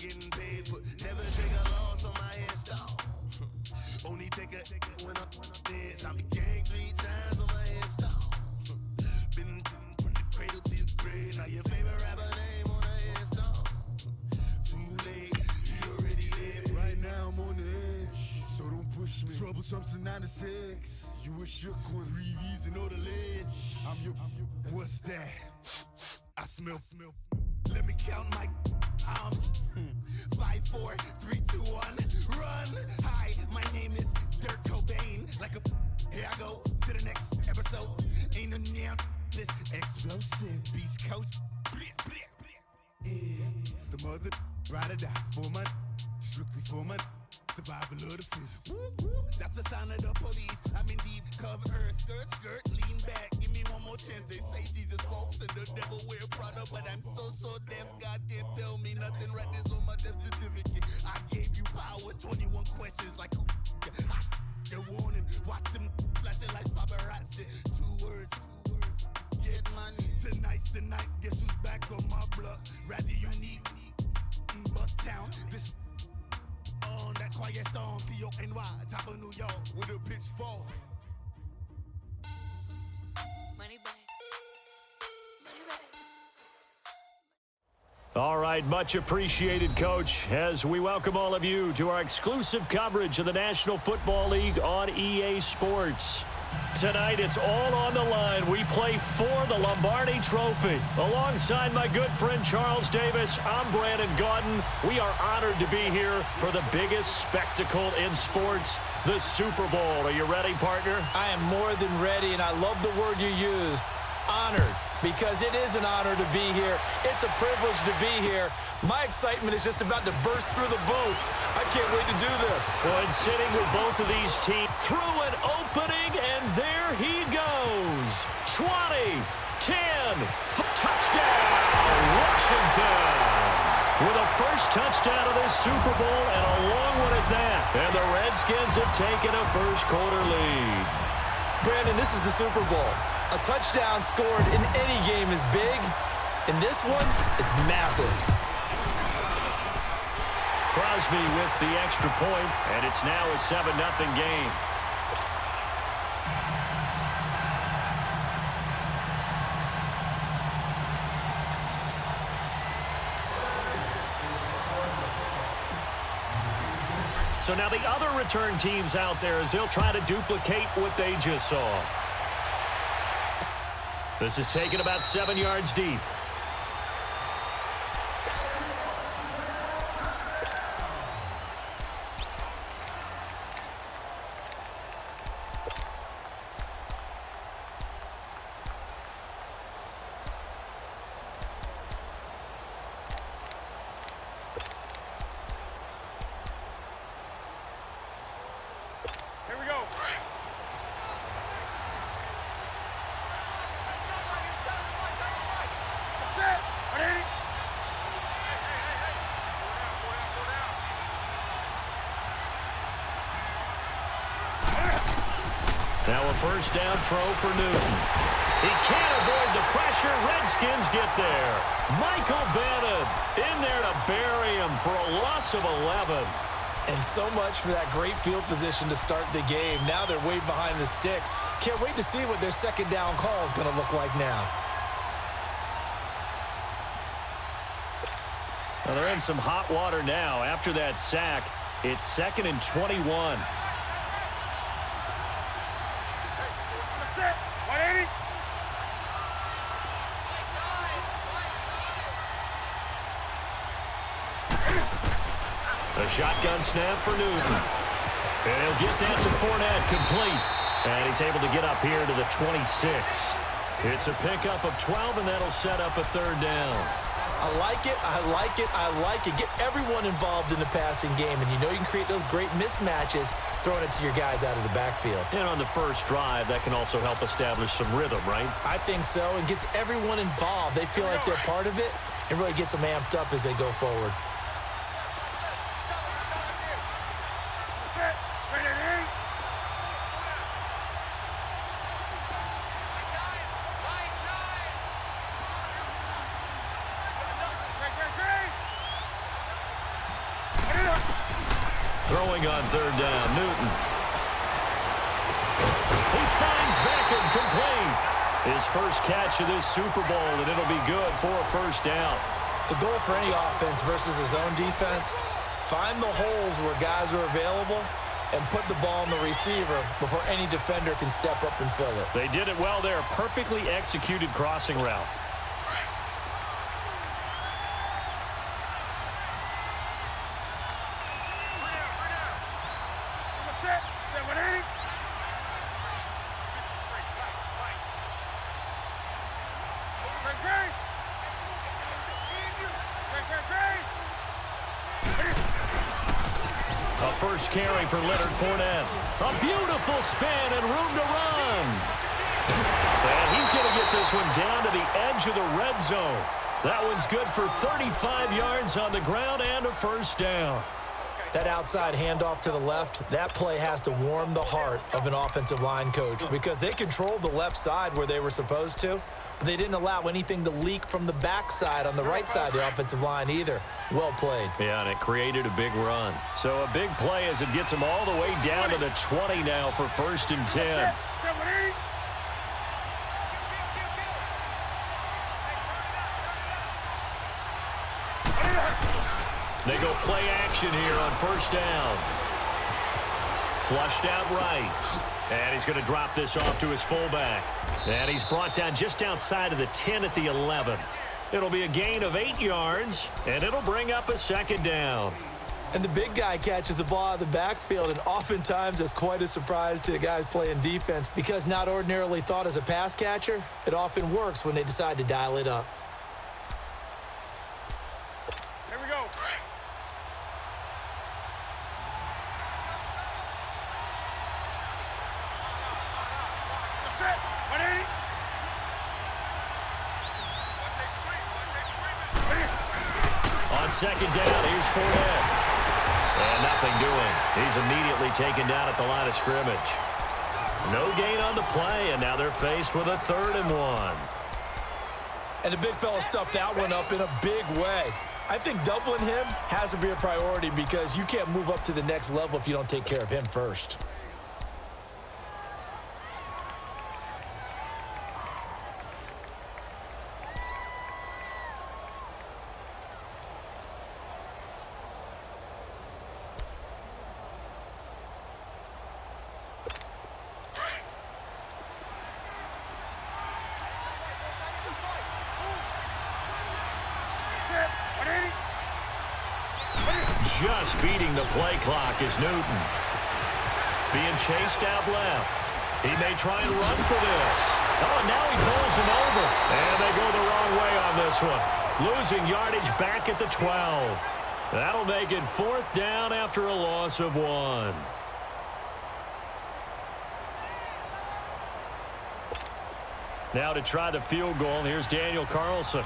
getting paid, but never take a loss on my install. Only take a when I'm dead. I'm the gang 3 times on my install. Been from the cradle to the grave. Now your favorite rapper name on the install. Too late, he already dead. Right now I'm on the edge, so don't push me. Troublesome to 96. You a shook one, breathe and know the ledge. I'm your. What's that? I smell. Let me count my. 5, 4, 3, 2, 1. Run. Hi, my name is Dirk Cobain. Like a. Here I go to the next episode. Ain't no damn this explosive Beast Coast. Yeah. The mother ride or die for my. Strictly for my. Survival of the fittest. That's the sign of the police. I'm in deep cover earth. Skirt, lean back. Give me one more chance. They say Jesus walks and the devil wear Prada, but I'm so deaf. God can't tell me nothing. Right this on my death certificate. I gave you power. 21 questions like who? Your warning. Watch them flashing like paparazzi. 2 words. Get money. Tonight's the night. Guess who's back on my block? Rather unique. Bucktown. This. On that quiet storm, T-O-N-Y, top of New York, with a pitchfork. Money back. All right, much appreciated, Coach, as we welcome all of you to our exclusive coverage of the National Football League on EA Sports. Tonight, it's all on the line. We play for the Lombardi Trophy. Alongside my good friend Charles Davis, I'm Brandon Gaudin. We are honored to be here for the biggest spectacle in sports, the Super Bowl. Are you ready, partner? I am more than ready, and I love the word you used, honored, because it is an honor to be here. It's a privilege to be here. My excitement is just about to burst through the booth. I can't wait to do this. Well, and sitting with both of these teams through an opening, and there he goes. 20, 10, touchdown, Washington. With a first touchdown of this Super Bowl and a long one at that. And the Redskins have taken a first-quarter lead. Brandon, this is the Super Bowl. A touchdown scored in any game is big. In this one, it's massive. Crosby with the extra point, and it's now a 7-0 game. So now the other return teams out there as they'll try to duplicate what they just saw. This is taken about 7 yards deep. Now a first down throw for Newton. He can't avoid the pressure. Redskins get there. Michael Bannon in there to bury him for a loss of 11. And so much for that great field position to start the game. Now they're way behind the sticks. Can't wait to see what their second down call is going to look like now. Well, they're in some hot water now. After that sack, it's 2nd and 21. A shotgun snap for Newton. And he'll get that to Fournette, complete. And he's able to get up here to the 26. It's a pickup of 12, and that'll set up a third down. I like it, I like it, I like it. Get everyone involved in the passing game, and you know you can create those great mismatches throwing it to your guys out of the backfield. And on the first drive, that can also help establish some rhythm, right? I think so, and gets everyone involved. They feel like they're part of it, and really gets them amped up as they go forward. Throwing on third down, Newton. He finds Beckham complete. His first catch of this Super Bowl, and it'll be good for a first down. The goal for any offense versus his own defense, find the holes where guys are available and put the ball on the receiver before any defender can step up and fill it. They did it well there. Perfectly executed crossing route. A first carry for Leonard Fournette. A beautiful spin and room to run. And he's going to get this one down to the edge of the red zone. That one's good for 35 yards on the ground and a first down. That outside handoff to the left, that play has to warm the heart of an offensive line coach because they controlled the left side where they were supposed to. But they didn't allow anything to leak from the backside on the right side of the offensive line either. Well played. Yeah, and it created a big run. So a big play as it gets them all the way down to the 20 now for 1st and 10. They go play action here on first down. Flushed out right. And he's going to drop this off to his fullback. And he's brought down just outside of the 10 at the 11. It'll be a gain of 8 yards, and it'll bring up a second down. And the big guy catches the ball out of the backfield, and oftentimes that's quite a surprise to the guys playing defense because not ordinarily thought as a pass catcher, it often works when they decide to dial it up. Here we go. On second down, here's Fournette. And nothing doing. He's immediately taken down at the line of scrimmage. No gain on the play, and now they're faced with a 3rd and 1. And the big fella stuffed that one up in a big way. I think doubling him has to be a priority because you can't move up to the next level if you don't take care of him first. Just beating the play clock is Newton. Being chased out left. He may try and run for this. Oh, and now he pulls him over. And they go the wrong way on this one. Losing yardage back at the 12. That'll make it 4th down after a loss of 1. Now to try the field goal, here's Daniel Carlson.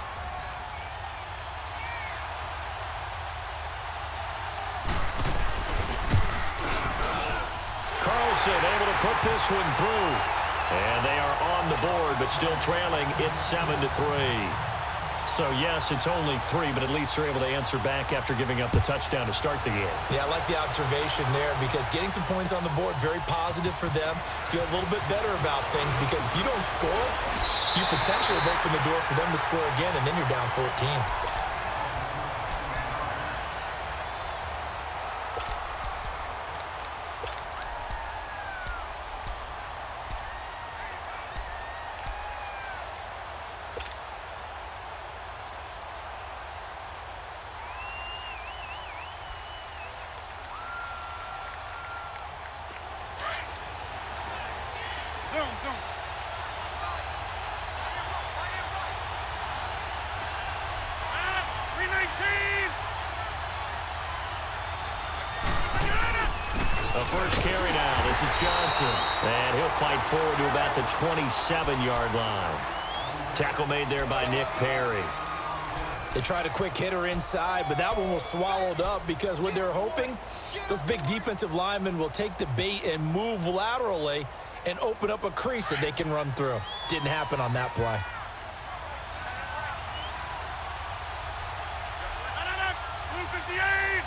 Able to put this one through. And they are on the board, but still trailing. It's 7-3. So, yes, it's only 3, but at least they're able to answer back after giving up the touchdown to start the game. Yeah, I like the observation there because getting some points on the board, very positive for them. Feel a little bit better about things because if you don't score, you potentially have opened the door for them to score again, and then you're down 14. First carry now. This is Johnson. And he'll fight forward to about the 27-yard line. Tackle made there by Nick Perry. They tried a quick hitter inside, but that one was swallowed up because what they're hoping, those big defensive linemen will take the bait and move laterally and open up a crease that they can run through. Didn't happen on that play. Blue 58.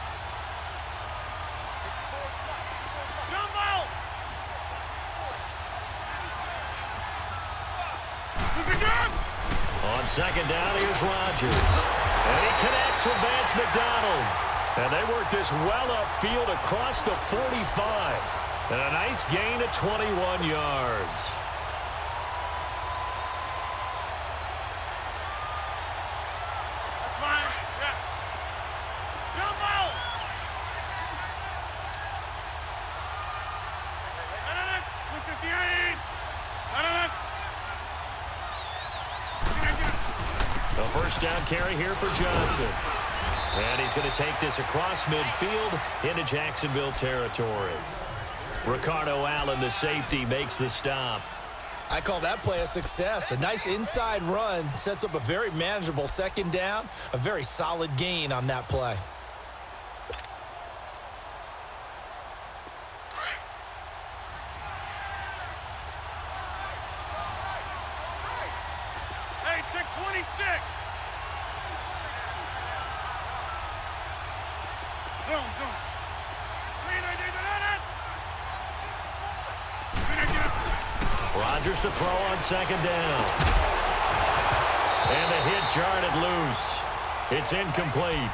second down, here's Rodgers. And he connects with Vance McDonald. And they work this well upfield across the 45. And a nice gain of 21 yards. That's fine. Yeah. Jump out. Look 58. A first down carry here for Johnson. And he's going to take this across midfield into Jacksonville territory. Ricardo Allen, the safety, makes the stop. I call that play a success. A nice inside run sets up a very manageable second down. A very solid gain on that play. Hey, check 26. Zoom. Rodgers to throw on second down. And the hit jarred it loose. It's incomplete.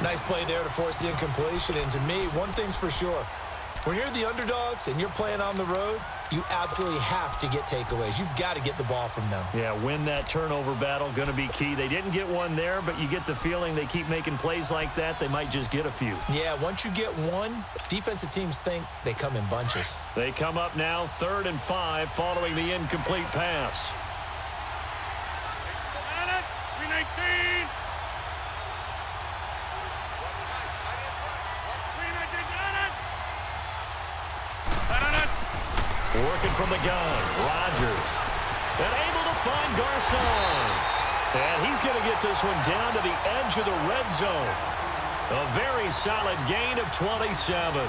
Nice play there to force the incompletion. And to me, one thing's for sure. When you're the underdogs and you're playing on the road, you absolutely have to get takeaways. You've got to get the ball from them. Yeah, win that turnover battle, going to be key. They didn't get one there, but you get the feeling they keep making plays like that, they might just get a few. Yeah, once you get one, defensive teams think they come in bunches. They come up now 3rd and 5 following the incomplete pass. 319. Working from the gun, Rodgers. And able to find Garcon. And he's going to get this one down to the edge of the red zone. A very solid gain of 27.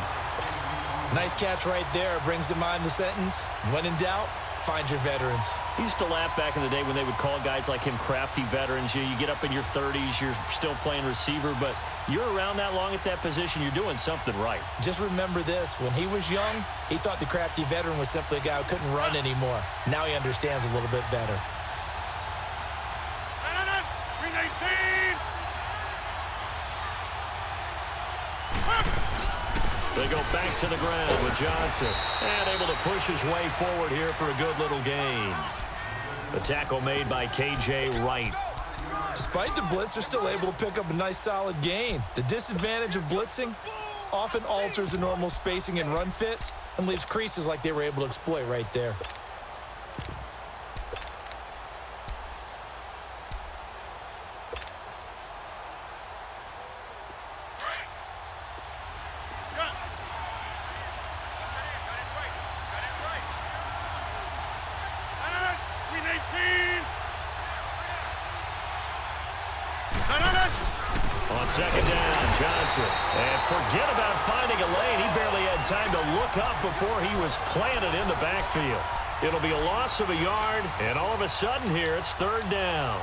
Nice catch right there. Brings to mind the sentence, when in doubt, find your veterans. He used to laugh back in the day when they would call guys like him crafty veterans. You get up in your 30s, you're still playing receiver, but you're around that long at that position, you're doing something right. Just remember this. When he was young, he thought the crafty veteran was simply a guy who couldn't run anymore. Now he understands a little bit better. 319. They go back to the ground with Johnson. And able to push his way forward here for a good little gain. The tackle made by K.J. Wright. Despite the blitz, they're still able to pick up a nice solid gain. The disadvantage of blitzing often alters the normal spacing and run fits and leaves creases like they were able to exploit right there. On second down, Johnson. And forget about finding a lane. He barely had time to look up before he was planted in the backfield. It'll be a loss of a yard, and all of a sudden here, it's 3rd down.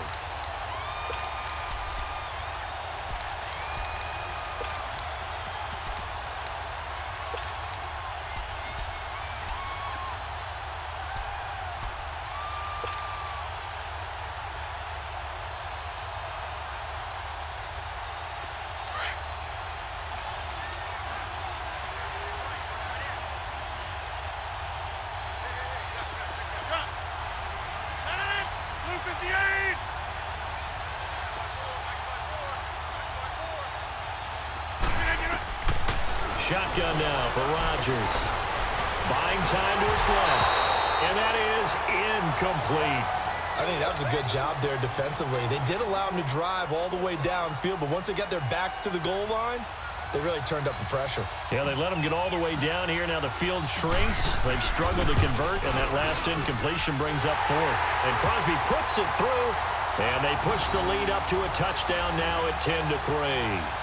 Shotgun now for Rodgers. Buying time to his left. And that is incomplete. I think that was a good job there defensively. They did allow him to drive all the way downfield, but once they got their backs to the goal line, they really turned up the pressure. Yeah, they let him get all the way down here. Now the field shrinks. They've struggled to convert, and that last incompletion brings up 4th. And Crosby puts it through, and they push the lead up to a touchdown now at 10-3.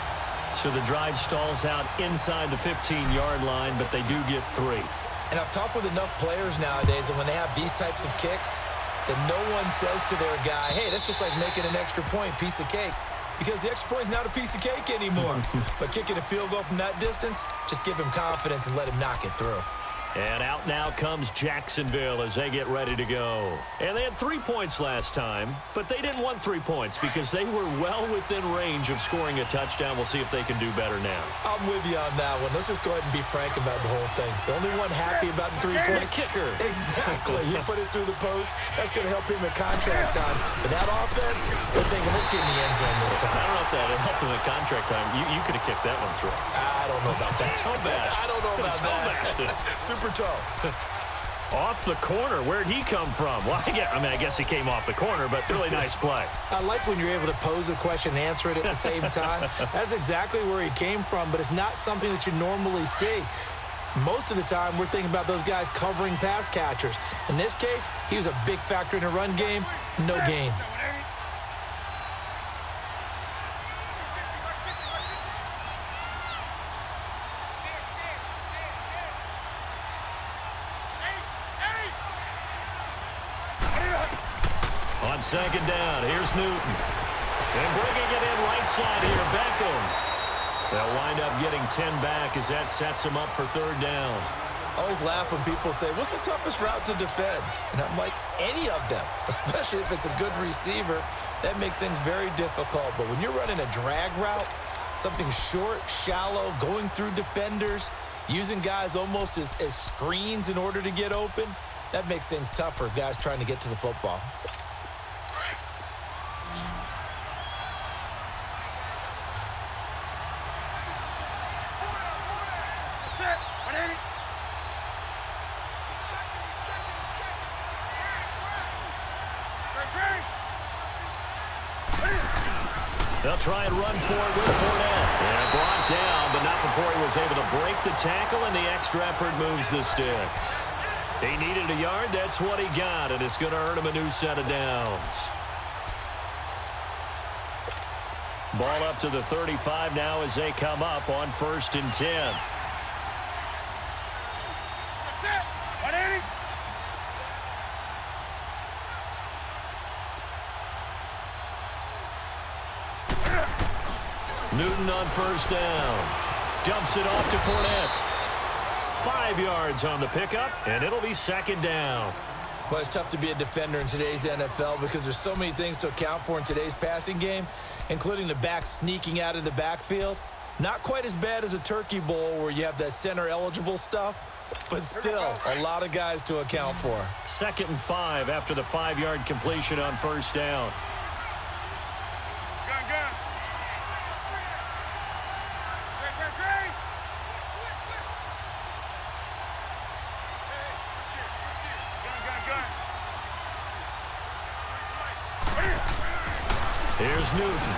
So the drive stalls out inside the 15-yard line, but they do get 3. And I've talked with enough players nowadays, and when they have these types of kicks, that no one says to their guy, hey, that's just like making an extra point, piece of cake. Because the extra point is not a piece of cake anymore. But kicking a field goal from that distance, just give him confidence and let him knock it through. And out now comes Jacksonville as they get ready to go. And they had 3 points last time, but they didn't want 3 points because they were well within range of scoring a touchdown. We'll see if they can do better now. I'm with you on that one. Let's just go ahead and be frank about the whole thing. The only one happy about the 3-point kicker. Exactly. He put it through the post. That's going to help him in contract time. But that offense, they're thinking, let's get in the end zone this time. I don't know if that helped him in contract time. You could have kicked that one through. I don't know about that. Toe bash. I don't know about bashed it. that. Super toe. Off the corner. Where'd he come from? Well, I guess he came off the corner, but really nice play. I like when you're able to pose a question and answer it at the same time. That's exactly where he came from, but it's not something that you normally see. Most of the time, we're thinking about those guys covering pass catchers. In this case, he was a big factor in the run game. No gain. On second down, here's Newton. And bringing it in right side here, Beckham. They'll wind up getting 10 back as that sets them up for third down. I always laugh when people say, what's the toughest route to defend? And I'm like, any of them, especially if it's a good receiver. That makes things very difficult. But when you're running a drag route, something short, shallow, going through defenders, using guys almost as screens in order to get open, that makes things tougher, guys trying to get to the football. They'll try and run for it with Fournette. And brought down, but not before he was able to break the tackle, and the extra effort moves the sticks. He needed a yard. That's what he got, and it's going to earn him a new set of downs. Ball up to the 35 now as they come up on 1st and 10. Newton on 1st down. Dumps it off to Fournette. 5 yards on the pickup, and it'll be 2nd down. Well, it's tough to be a defender in today's NFL because there's so many things to account for in today's passing game, including the back sneaking out of the backfield. Not quite as bad as a turkey bowl where you have that center-eligible stuff, but still a lot of guys to account for. 2nd and 5 after the 5-yard completion on 1st down. Here's Newton.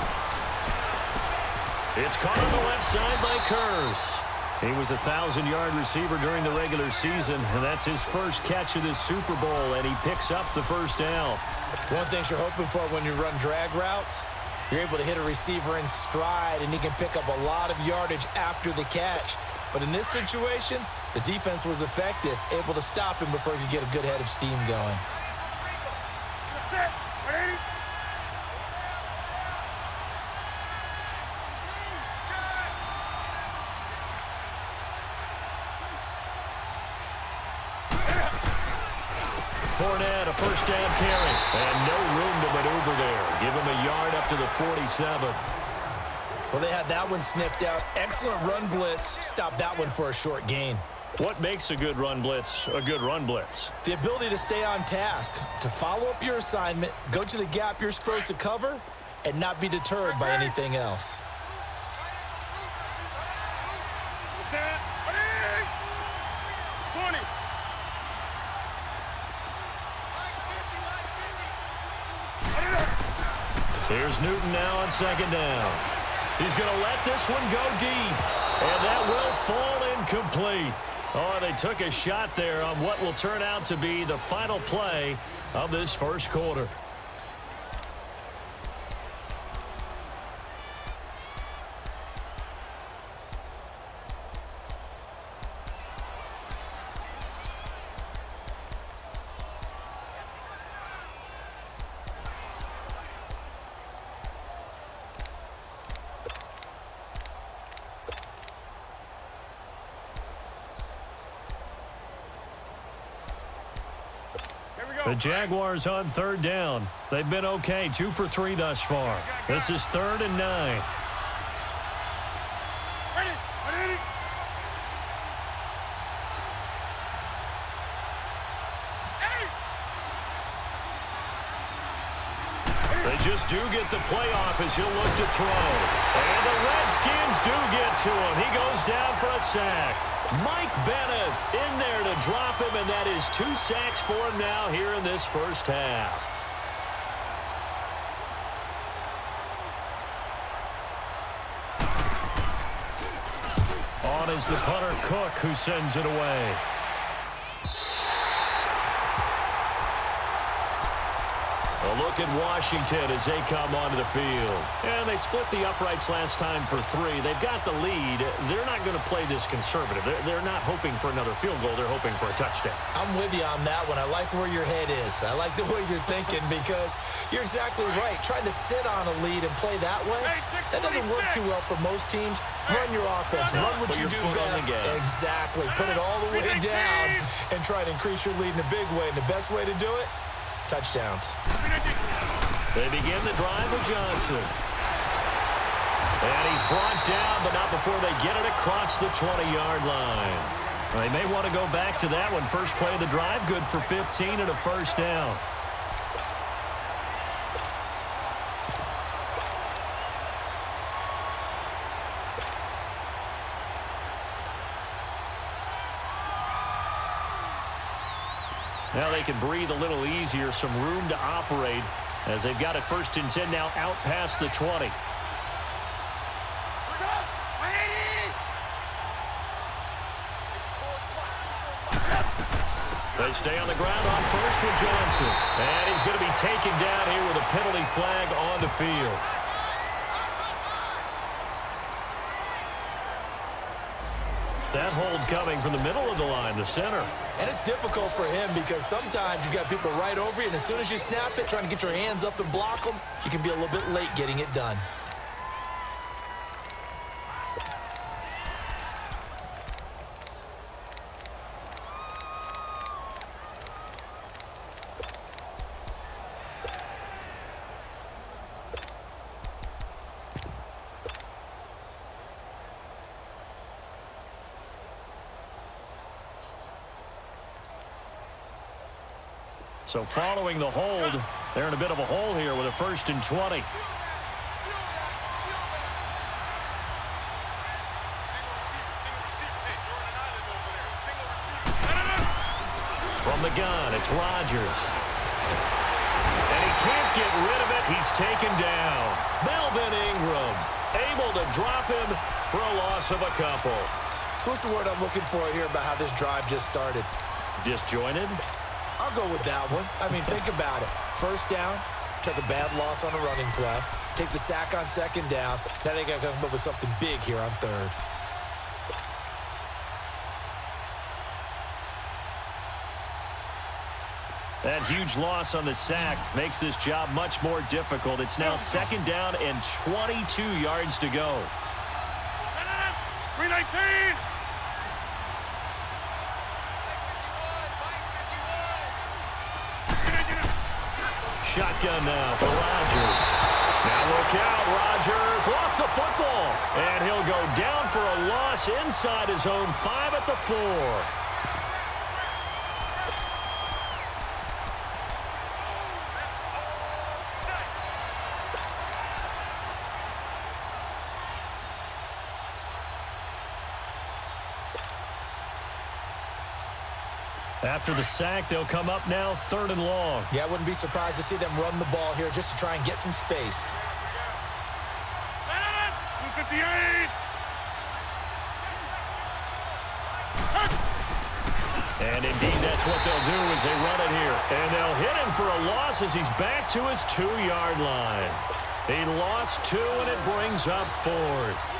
It's caught on the left side by Kurz. He was a 1,000-yard receiver during the regular season, and that's his first catch of this Super Bowl, and he picks up the 1st down. One thing you're hoping for when you run drag routes, you're able to hit a receiver in stride, and he can pick up a lot of yardage after the catch. But in this situation, the defense was effective, able to stop him before he could get a good head of steam going. Fournette, a 1st down carry, and no room to maneuver there. Give him a yard up to the 47. Well, they had that one sniffed out. Excellent run blitz. Stopped that one for a short gain. What makes a good run blitz a good run blitz? The ability to stay on task, to follow up your assignment, go to the gap you're supposed to cover, and not be deterred by anything else. Here's Newton now on 2nd down. He's going to let this one go deep, and that will fall incomplete. Oh, they took a shot there on what will turn out to be the final play of this 1st quarter. The Jaguars on third down. They've been okay, 2 for 3 thus far. This is 3rd and 9. They just do get the playoff as he'll look to throw. And the Redskins do get to him. He goes down for a sack. Mike Bennett in there to drop him, and that is 2 sacks for him now here in this first half. On is the punter Cook, who sends it away. A look at Washington as they come onto the field. And they split the uprights last time for 3. They've got the lead. They're not going to play this conservative. They're not hoping for another field goal. They're hoping for a touchdown. I'm with you on that one. I like where your head is. I like the way you're thinking because you're exactly right. Trying to sit on a lead and play that way, that doesn't work too well for most teams. Run your offense. Run what you do best. Exactly. Put it all the way down and try to increase your lead in a big way. And the best way to do it, touchdowns. They begin the drive with Johnson. And he's brought down, but not before they get it across the 20-yard line. They may want to go back to that one. First play of the drive, good for 15 and a first down. Now they can breathe a little easier, some room to operate as they've got it 1st and 10 now out past the 20. They stay on the ground on first with Johnson. And he's going to be taken down here with a penalty flag on the field. That hold coming from the middle of the line, the center. And it's difficult for him because sometimes you've got people right over you, and as soon as you snap it, trying to get your hands up and block them, you can be a little bit late getting it done. So following the hold, they're in a bit of a hole here with a 1st and 20. From the gun, it's Rodgers. And he can't get rid of it. He's taken down. Melvin Ingram able to drop him for a loss of a couple. So what's the word I'm looking for here about how this drive just started? Disjointed? I'll go with that one. I mean, think about it. First down, took a bad loss on a running play. Take the sack on 2nd down. Now they got to come up with something big here on 3rd. That huge loss on the sack makes this job much more difficult. It's now 2nd down and 22 yards to go. 319! Shotgun now for Rodgers. Now look out, Rodgers lost the football. And he'll go down for a loss inside his own 5 at the 4. After the sack, they'll come up now 3rd and long. Yeah, I wouldn't be surprised to see them run the ball here just to try and get some space. 258! And indeed, that's what they'll do as they run it here. And they'll hit him for a loss as he's back to his 2-yard line. He lost 2, and it brings up 4th.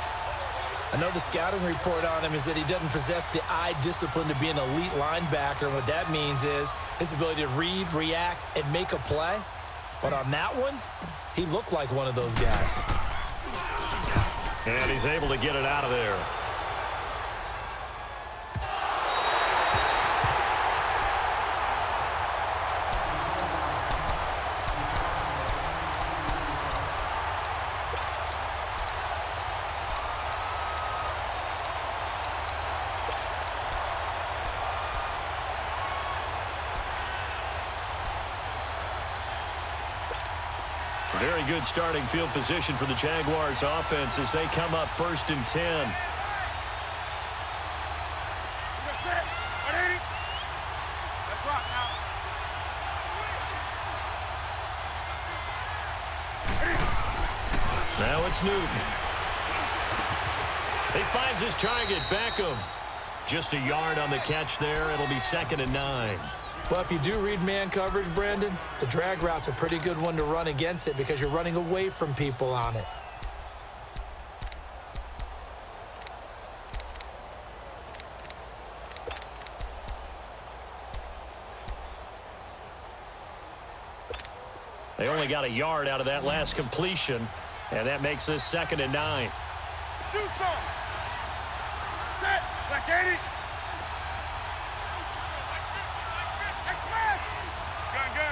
I know the scouting report on him is that he doesn't possess the eye discipline to be an elite linebacker. And what that means is his ability to read, react, and make a play. But on that one, he looked like one of those guys. And he's able to get it out of there. Very good starting field position for the Jaguars offense as they come up 1st and 10. Now it's Newton. He finds his target, Beckham. Just a yard on the catch there. It'll be 2nd and 9. But if you do read man coverage, Brandon, the drag route's a pretty good one to run against it because you're running away from people on it. They only got a yard out of that last completion, and that makes this 2nd and 9. Do some. Set. Like 80. Gun.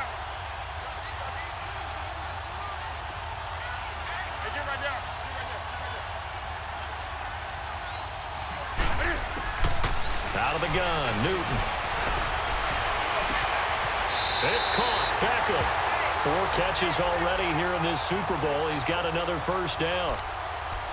Hey, get right down. Out of the gun, Newton. It's caught. Beckham. 4 catches already here in this Super Bowl. He's got another 1st down.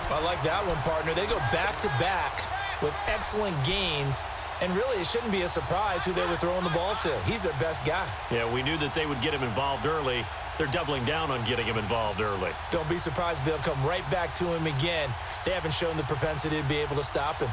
I like that one, partner. They go back-to-back with excellent gains, and really it shouldn't be a surprise who they were throwing the ball to. He's their best guy. Yeah, we knew that they would get him involved early. They're doubling down on getting him involved early. Don't be surprised if they'll come right back to him again. They haven't shown the propensity to be able to stop him.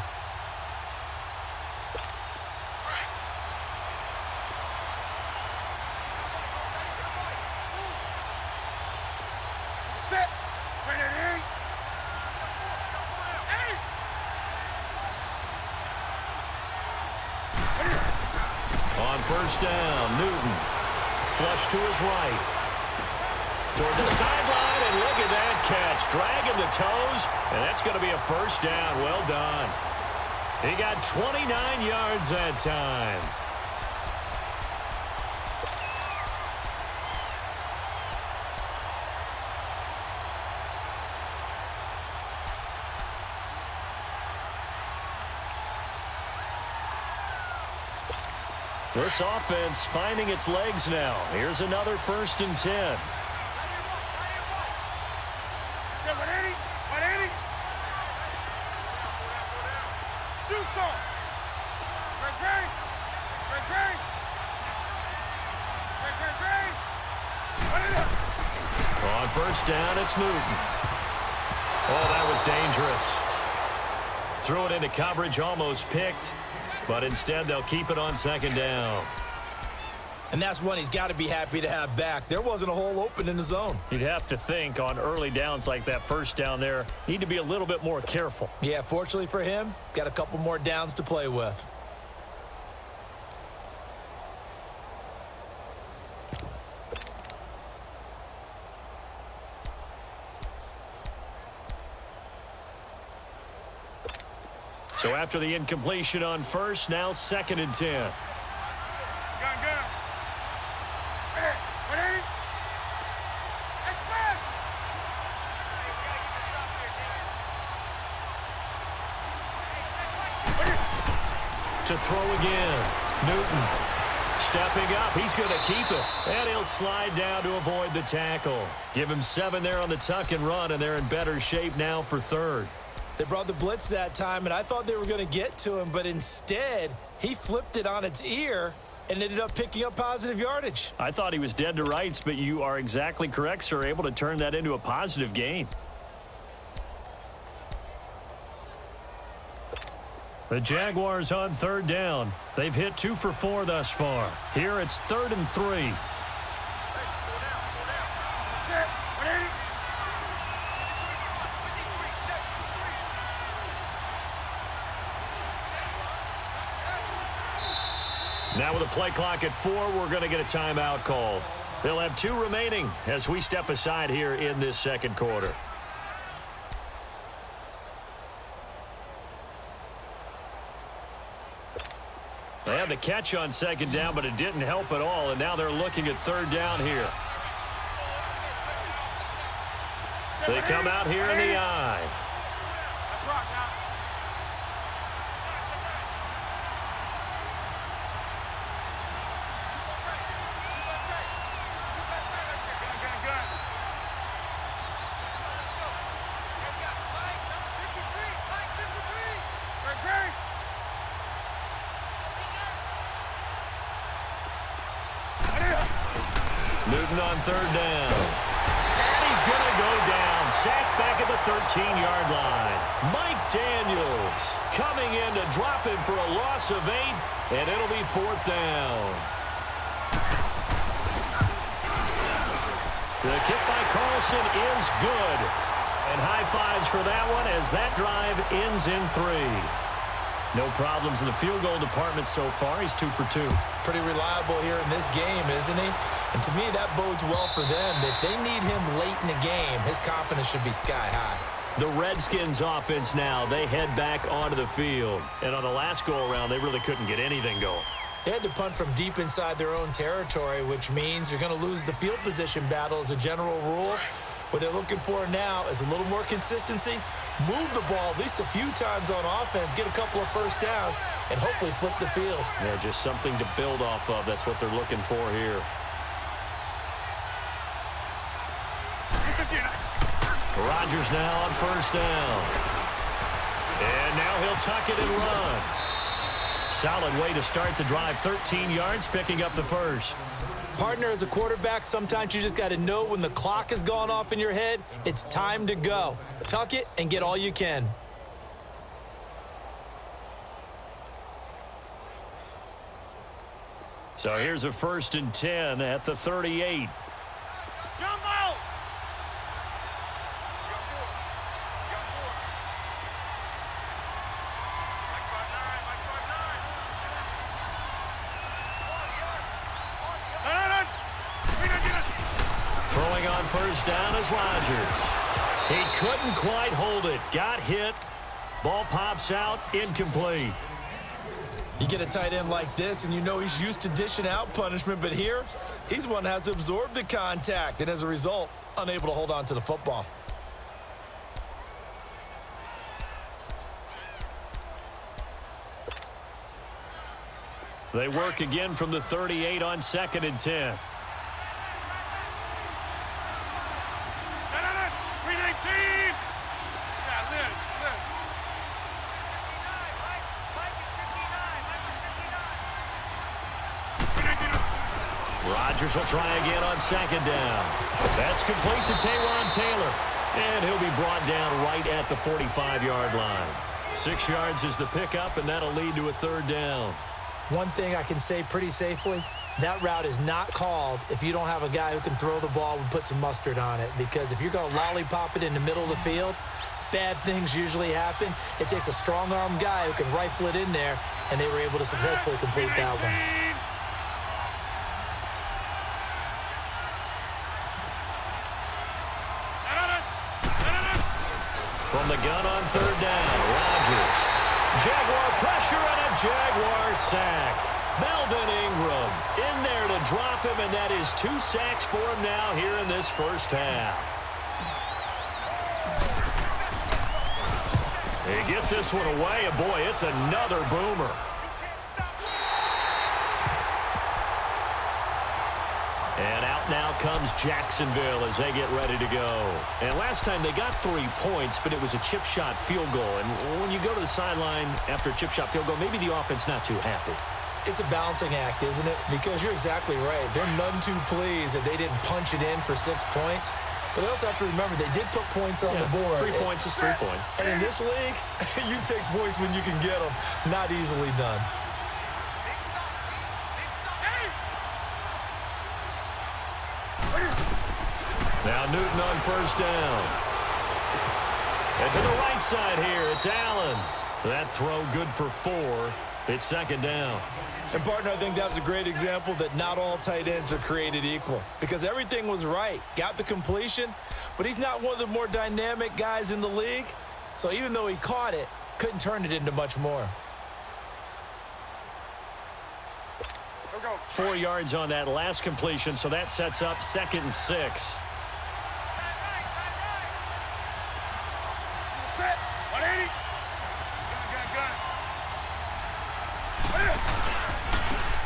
On 1st down, Newton. Flush to his right. Toward the sideline, and look at that catch. Dragging the toes, and that's going to be a 1st down. Well done. He got 29 yards that time. This offense finding its legs now. Here's another 1st and 10. On 1st down, it's Newton. Oh, that was dangerous. Threw it into coverage, almost picked. But instead, they'll keep it on 2nd down. And that's one he's got to be happy to have back. There wasn't a hole open in the zone. You'd have to think on early downs like that 1st down there, need to be a little bit more careful. Yeah, fortunately for him, got a couple more downs to play with. So after the incompletion on 1st, now 2nd and 10. Gun. To throw again. Newton stepping up. He's going to keep it. And he'll slide down to avoid the tackle. Give him 7 there on the tuck and run, and they're in better shape now for 3rd. They brought the blitz that time, and I thought they were going to get to him, but instead, he flipped it on its ear and ended up picking up positive yardage. I thought he was dead to rights, but you are exactly correct, sir. Able to turn that into a positive gain. The Jaguars on 3rd down. They've hit 2 for 4 thus far. Here it's 3rd and 3. Now with a play clock at 4, we're going to get a timeout call. They'll have 2 remaining as we step aside here in this 2nd quarter. They had the catch on 2nd down, but it didn't help at all, and now they're looking at 3rd down here. They come out here in the I. Newton on third down. And he's going to go down. Sacked back at the 13-yard line. Mike Daniels coming in to drop him for a loss of 8, and it'll be fourth down. The kick by Carlson is good. And high fives for that one as that drive ends in 3. No problems in the field goal department so far. He's 2 for 2. Pretty reliable here in this game, isn't he? And to me, that bodes well for them. If they need him late in the game, his confidence should be sky high. The Redskins offense now, they head back onto the field. And on the last go-around, they really couldn't get anything going. They had to punt from deep inside their own territory, which means you're going to lose the field position battle as a general rule. What they're looking for now is a little more consistency, move the ball at least a few times on offense, get a couple of first downs, and hopefully flip the field. Yeah, just something to build off of. That's what they're looking for here. Rodgers now on first down. And now he'll tuck it and run. Solid way to start the drive. 13 yards, picking up the first. Partner, as a quarterback, sometimes you just got to know when the clock has gone off in your head, it's time to go. Tuck it and get all you can. So here's a 1st and 10 at the 38. Jumbo! Throwing on first down is Rodgers. He couldn't quite hold it. Got hit. Ball pops out. Incomplete. You get a tight end like this, and you know he's used to dishing out punishment, but here, he's the one that has to absorb the contact, and as a result, unable to hold on to the football. They work again from the 38 on 2nd and 10. Rodgers will try again on 2nd down. That's complete to Taywan Taylor. And he'll be brought down right at the 45-yard line. 6 yards is the pickup, and that'll lead to a 3rd down. One thing I can say pretty safely, that route is not called if you don't have a guy who can throw the ball and put some mustard on it. Because if you're going to lollipop it in the middle of the field, bad things usually happen. It takes a strong-arm guy who can rifle it in there, and they were able to successfully complete that one. From the gun on 3rd down, Rodgers. Jaguar pressure and a Jaguar sack. Melvin Ingram in there to drop him, and that is 2 sacks for him now here in this first half. He gets this one away, and boy, it's another boomer. And out now comes Jacksonville as they get ready to go. And last time they got 3 points, but it was a chip shot field goal. And when you go to the sideline after a chip shot field goal, maybe the offense not too happy. It's a balancing act, isn't it? Because you're exactly right. They're none too pleased that they didn't punch it in for 6 points. But they also have to remember they did put points on the board. 3 points is 3 points. And in this league, you take points when you can get them. Not easily done. Now Newton on first down. And to the right side here, it's Allen. That throw good for 4. It's 2nd down. And, partner, I think that's a great example that not all tight ends are created equal. Because everything was right. Got the completion, but he's not one of the more dynamic guys in the league. So even though he caught it, couldn't turn it into much more. 4 yards on that last completion, so that sets up 2nd and 6.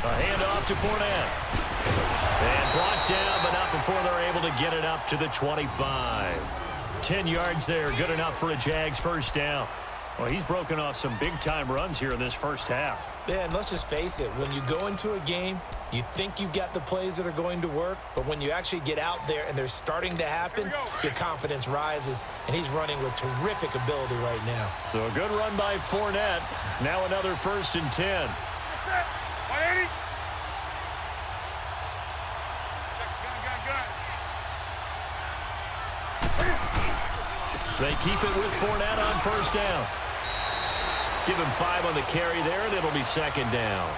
A handoff to Fournette. And blocked down, but not before they're able to get it up to the 25. 10 yards there, good enough for a Jags first down. Well, he's broken off some big-time runs here in this first half. Yeah, and let's just face it. When you go into a game, you think you've got the plays that are going to work, but when you actually get out there and they're starting to happen, your confidence rises, and he's running with terrific ability right now. So a good run by Fournette. Now another 1st and 10. 180. They keep it with Fournette on 1st down. Give him 5 on the carry there, and it'll be 2nd down.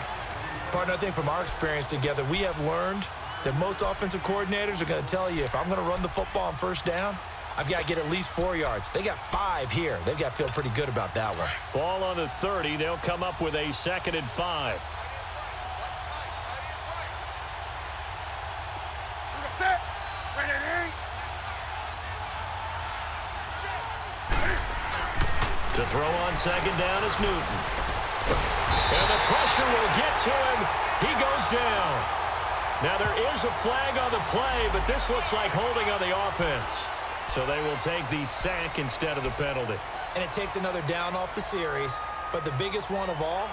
Partner, I think from our experience together, we have learned that most offensive coordinators are going to tell you, if I'm going to run the football on 1st down, I've got to get at least 4 yards. They got 5 here. They've got to feel pretty good about that one. Ball on the 30. They'll come up with a 2nd and 5. Set. Ready. To throw on 2nd down is Newton. And the pressure will get to him. He goes down. Now there is a flag on the play, but this looks like holding on the offense. So they will take the sack instead of the penalty. And it takes another down off the series. But the biggest one of all,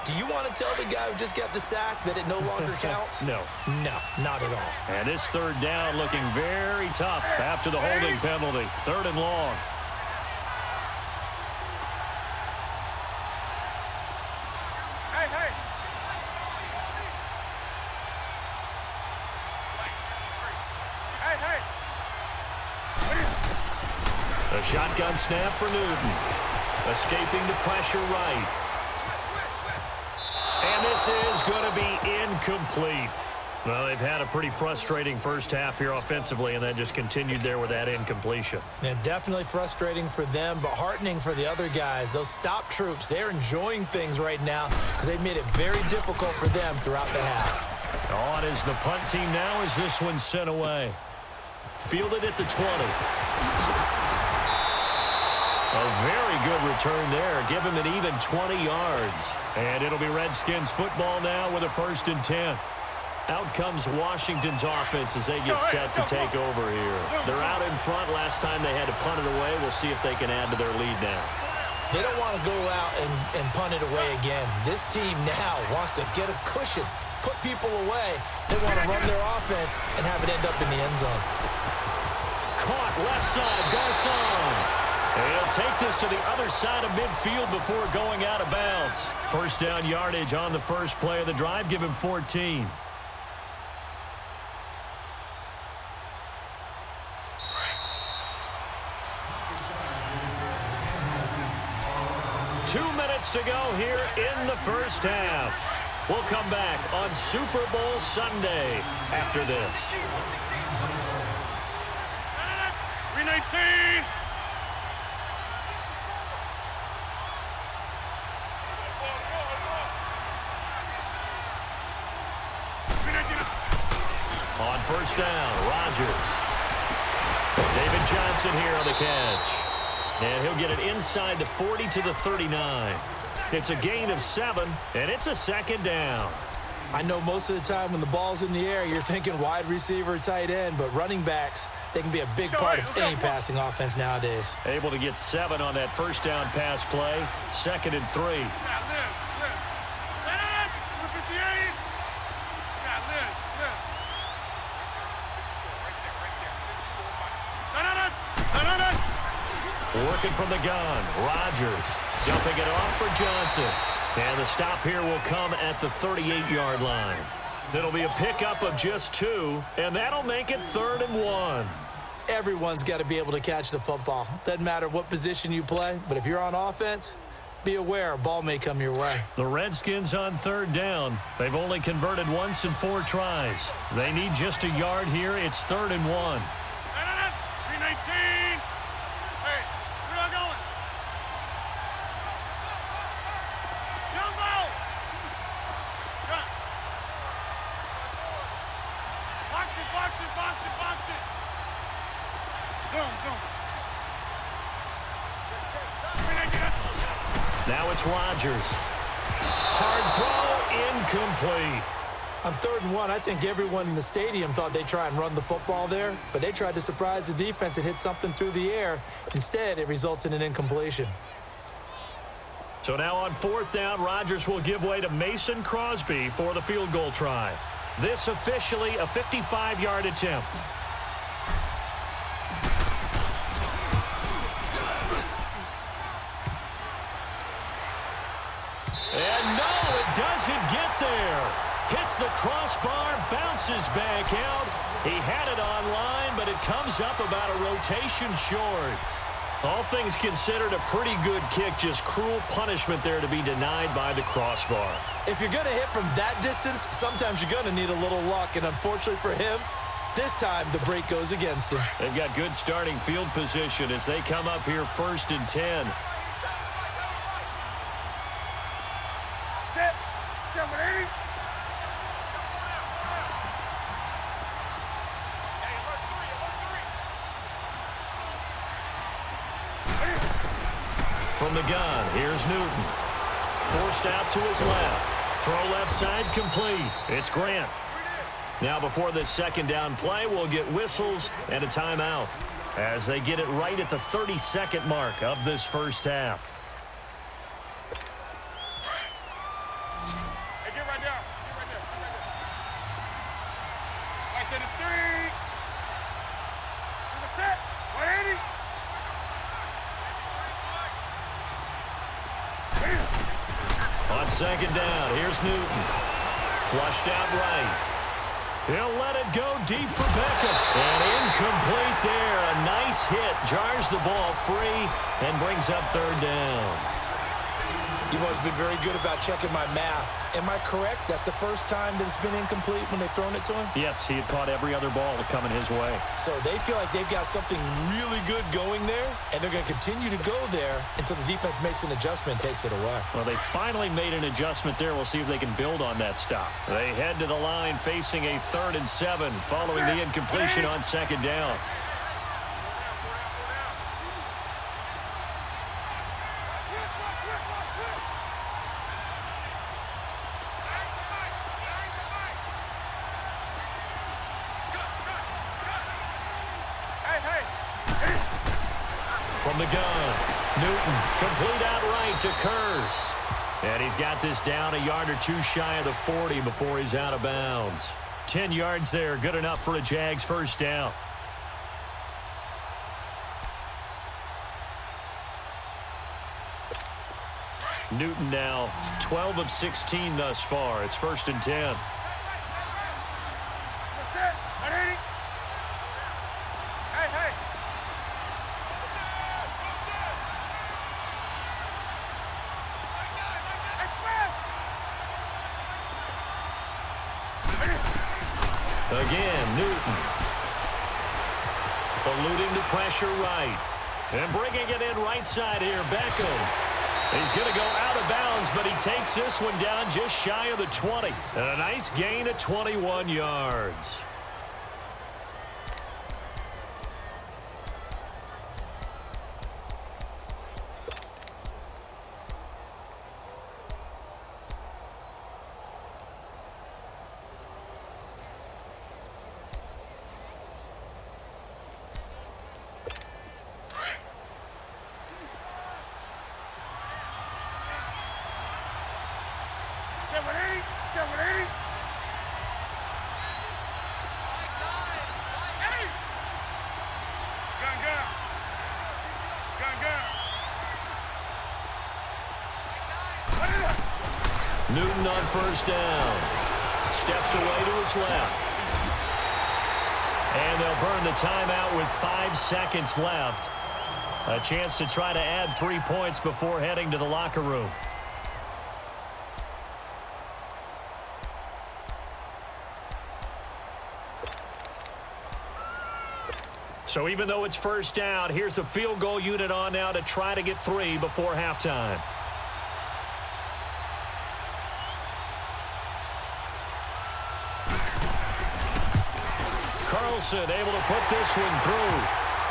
do you want to tell the guy who just got the sack that it no longer counts? No. No, not at all. And this 3rd down looking very tough after the holding penalty. 3rd and long. A shotgun snap for Newton. Escaping the pressure right. And this is going to be incomplete. Well, they've had a pretty frustrating first half here offensively, and that just continued there with that incompletion. Yeah, definitely frustrating for them, but heartening for the other guys. Those stop troops, they're enjoying things right now because they've made it very difficult for them throughout the half. On is the punt team now as this one's sent away. Fielded at the 20. A very good return there. Give him an even 20 yards. And it'll be Redskins football now with a 1st and 10. Out comes Washington's offense as they get set to take over here. They're out in front. Last time they had to punt it away. We'll see if they can add to their lead now. They don't want to go out and punt it away again. This team now wants to get a cushion, put people away. They want to run their offense and have it end up in the end zone. Caught left side, Garcon. He'll take this to the other side of midfield before going out of bounds. 1st down yardage on the first play of the drive. Give him 14. Two minutes to go here in the first half. We'll come back on Super Bowl Sunday after this. 319. On 1st down, Rodgers. David Johnson here on the catch. And he'll get it inside the 40 to the 39. It's a gain of 7, and it's a 2nd down. I know most of the time when the ball's in the air, you're thinking wide receiver, tight end, but running backs, they can be a big part of any passing offense nowadays. Able to get 7 on that 1st down pass play. 2nd and 3. Working from the gun, Rodgers dumping it off for Johnson. And the stop here will come at the 38-yard line. It'll be a pickup of just 2, and that'll make it 3rd and 1. Everyone's got to be able to catch the football. Doesn't matter what position you play, but if you're on offense, be aware a ball may come your way. The Redskins on 3rd down. They've only converted once in 4 tries. They need just a yard here. It's 3rd and 1. 319. Hey, where are you going? Jumbo! Gun. Box it, box it, box it, box it. Zoom. Now it's Rodgers. Hard throw, incomplete. On 3rd and 1, I think everyone in the stadium thought they'd try and run the football there, but they tried to surprise the defense and hit something through the air. Instead, it results in an incompletion. So now on 4th down, Rodgers will give way to Mason Crosby for the field goal try. This officially a 55-yard attempt. And no, it doesn't get there. Hits the crossbar, bounces back out. He had it on line, but it comes up about a rotation short. All things considered, a pretty good kick. Just cruel punishment there to be denied by the crossbar. If you're going to hit from that distance, sometimes you're going to need a little luck. And unfortunately for him, this time the break goes against him. They've got good starting field position as they come up here 1st and 10. Set. 780. From the gun, here's Newton. Forced out to his left. Throw left side complete. It's Grant. Now before this 2nd down play, we'll get whistles and a timeout as they get it right at the 32nd mark of this 1st half. Hey, get right there. Get right there. Get right there. Right to the 3. To the set. 180. On 2nd down, here's Newton. Flushed out right. He'll let it go deep for Beckham. And incomplete there. A nice hit. Jars the ball free and brings up 3rd down. You've always been very good about checking my math. Am I correct? That's the first time that it's been incomplete when they've thrown it to him? Yes, he had caught every other ball coming his way. So they feel like they've got something really good going there, and they're going to continue to go there until the defense makes an adjustment and takes it away. Well, they finally made an adjustment there. We'll see if they can build on that stop. They head to the line facing a 3rd and 7 following the incompletion on 2nd down. From the gun, Newton, complete outright to Kurz. And he's got this down a yard or two shy of the 40 before he's out of bounds. 10 yards there, good enough for a Jags 1st down. Newton now 12 of 16 thus far. It's 1st and 10. Again, Newton. Eluding the pressure right. And bringing it in right side here, Beckham. He's going to go out of bounds, but he takes this one down just shy of the 20. And a nice gain of 21 yards. Newton on 1st down. Steps away to his left. And they'll burn the timeout with 5 seconds left. A chance to try to add 3 points before heading to the locker room. So even though it's 1st down, here's the field goal unit on now to try to get 3 before halftime. Carlson able to put this one through.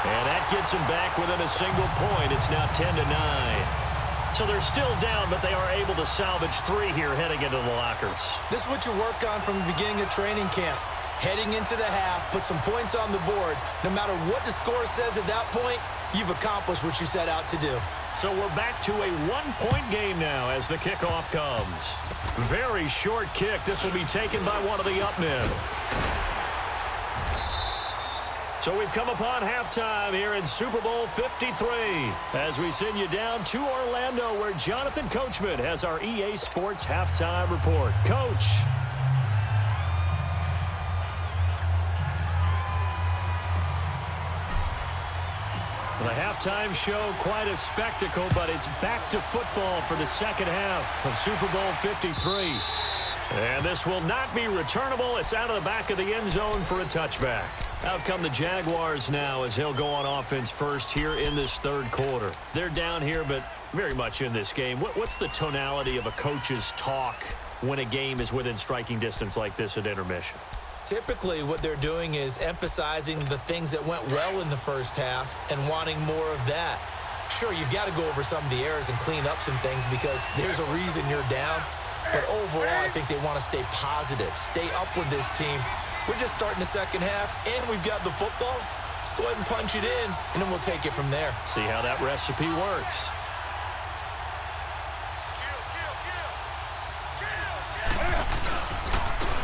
And that gets him back within a single point. It's now 10-9. So they're still down, but they are able to salvage 3 here heading into the lockers. This is what you work on from the beginning of training camp. Heading into the half, put some points on the board. No matter what the score says at that point, you've accomplished what you set out to do. So we're back to a one-point game now as the kickoff comes. Very short kick. This will be taken by one of the up men. So we've come upon halftime here in Super Bowl 53 as we send you down to Orlando where Jonathan Coachman has our EA Sports halftime report. Coach. The halftime show, quite a spectacle, but it's back to football for the second half of Super Bowl 53. And this will not be returnable. It's out of the back of the end zone for a touchback. Out come the Jaguars now as he'll go on offense first here in this third quarter. They're down here, but very much in this game. What's the tonality of a coach's talk when a game is within striking distance like this at intermission? Typically, what they're doing is emphasizing the things that went well in the first half and wanting more of that. Sure, you've got to go over some of the errors and clean up some things because there's a reason you're down. But overall, I think they want to stay positive, stay up with this team. We're just starting the second half, and we've got the football. Let's go ahead and punch it in, and then we'll take it from there. See how that recipe works.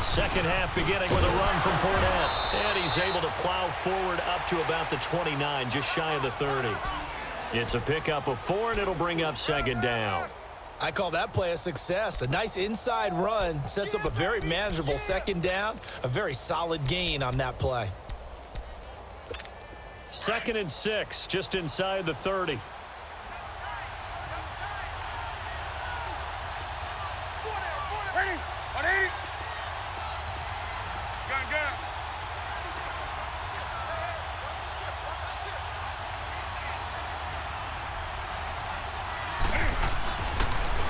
Second half beginning with a run from Fournette. And he's able to plow forward up to about the 29, just shy of the 30. It's a pickup of 4, and it'll bring up second down. I call that play a success. A nice inside run sets up a very manageable second down. A very solid gain on that play. 2nd and 6, just inside the 30. Ready? 180. Gun.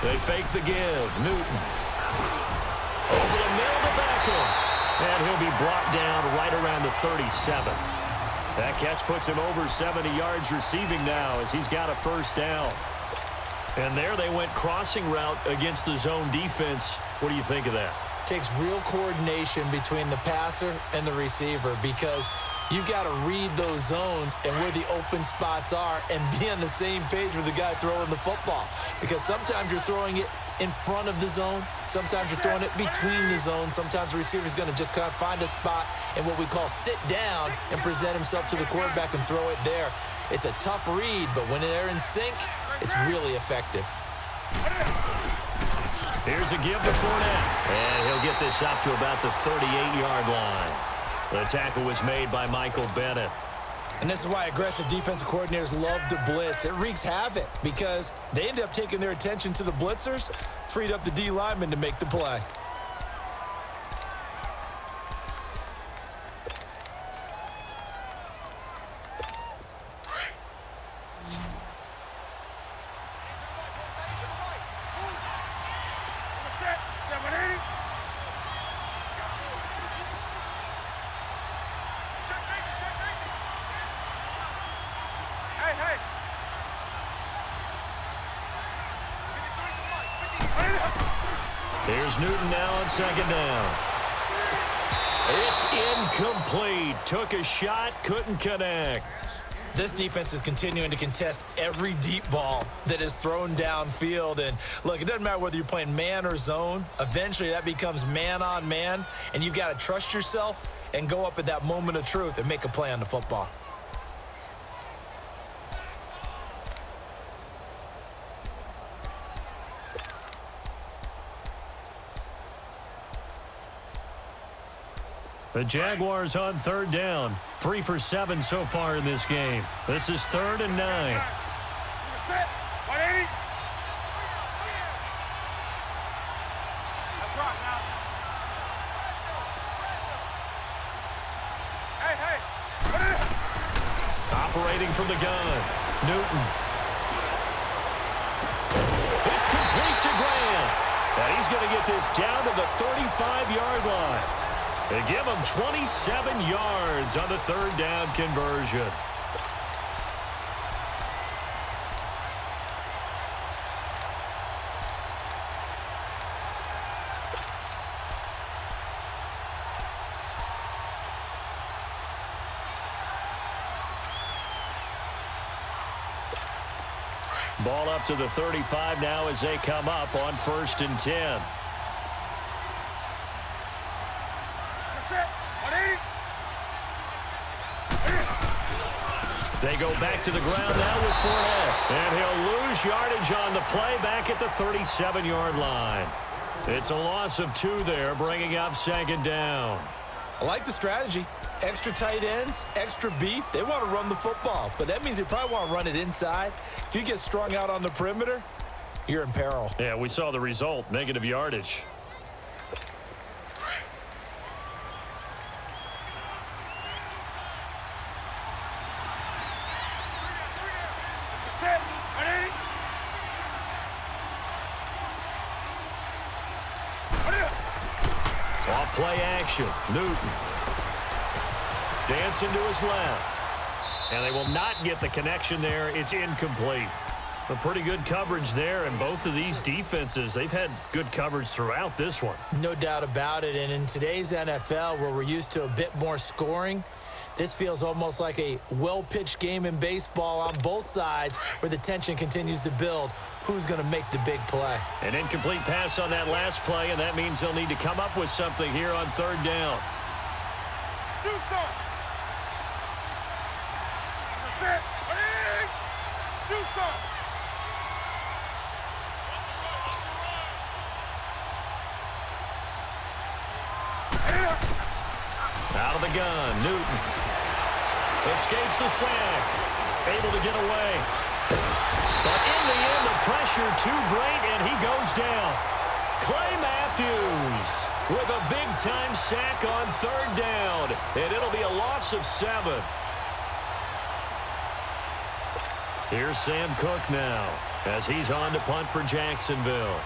They fake the give. Newton. Over the middle to Beckham. And he'll be brought down right around the 37. That catch puts him over 70 yards receiving now as he's got a first down. And there they went crossing route against the zone defense. What do you think of that? Takes real coordination between the passer and the receiver because you've got to read those zones and where the open spots are and be on the same page with the guy throwing the football. Because sometimes you're throwing it in front of the zone. Sometimes you're throwing it between the zones. Sometimes the receiver's going to just kind of find a spot and what we call sit down and present himself to the quarterback and throw it there. It's a tough read, but when they're in sync, it's really effective. Here's a give to Fournette. And he'll get this up to about the 38-yard line. The tackle was made by Michael Bennett. And this is why aggressive defensive coordinators love to blitz. It wreaks havoc because they end up taking their attention to the blitzers, freed up the D lineman to make the play. Here's Newton now on second down. It's incomplete. Took a shot, couldn't connect. This defense is continuing to contest every deep ball that is thrown downfield. And look, it doesn't matter whether you're playing man or zone. Eventually that becomes man on man, and you've got to trust yourself and go up at that moment of truth and make a play on the football. The Jaguars on third down. 3 for 7 so far in this game. This is 3rd and 9. Set. 180. That's right now. Hey. Operating from the gun. Newton. It's complete to Graham. And he's going to get this down to the 35-yard line. They give him 27 yards on the third down conversion. Ball up to the 35 now as they come up on 1st and 10. That's it. 180. They go back to the ground now with Fournette. And he'll lose yardage on the play back at the 37-yard line. It's a loss of 2 there, bringing up 2nd down. I like the strategy. Extra tight ends, extra beef. They want to run the football, but that means they probably want to run it inside. If you get strung out on the perimeter, you're in peril. Yeah, we saw the result, negative yardage. That's it. 180. Off play action. Newton. Dancing to his left. And they will not get the connection there. It's incomplete. A pretty good coverage there, and both of these defenses, they've had good coverage throughout this one. No doubt about it, and in today's NFL, where we're used to a bit more scoring, this feels almost like a well-pitched game in baseball on both sides where the tension continues to build. Who's going to make the big play? An incomplete pass on that last play, and that means they'll need to come up with something here on 3rd down. Do something. That's it. 180. Do something. Out of the gun, Newton. Escapes the sack. Able to get away. But in the end, the pressure too great, and he goes down. Clay Matthews with a big-time sack on 3rd down. And it'll be a loss of 7. Here's Sam Cook now as he's on to punt for Jacksonville.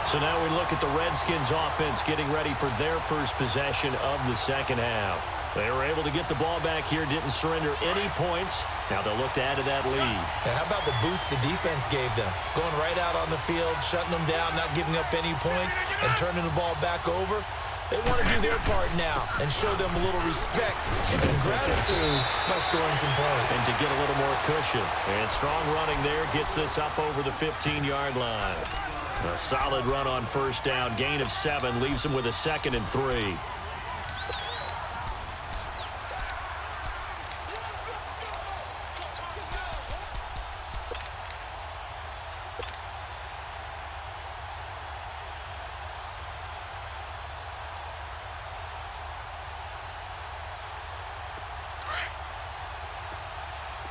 So now we look at the Redskins offense getting ready for their first possession of the 2nd half. They were able to get the ball back here, didn't surrender any points. Now they'll look to add to that lead. Now, how about the boost the defense gave them? Going right out on the field, shutting them down, not giving up any points, and turning the ball back over. They want to do their part now and show them a little respect and some gratitude by scoring some points. And to get a little more cushion. And strong running there gets this up over the 15-yard line. A solid run on 1st down. Gain of 7 leaves him with a 2nd and 3.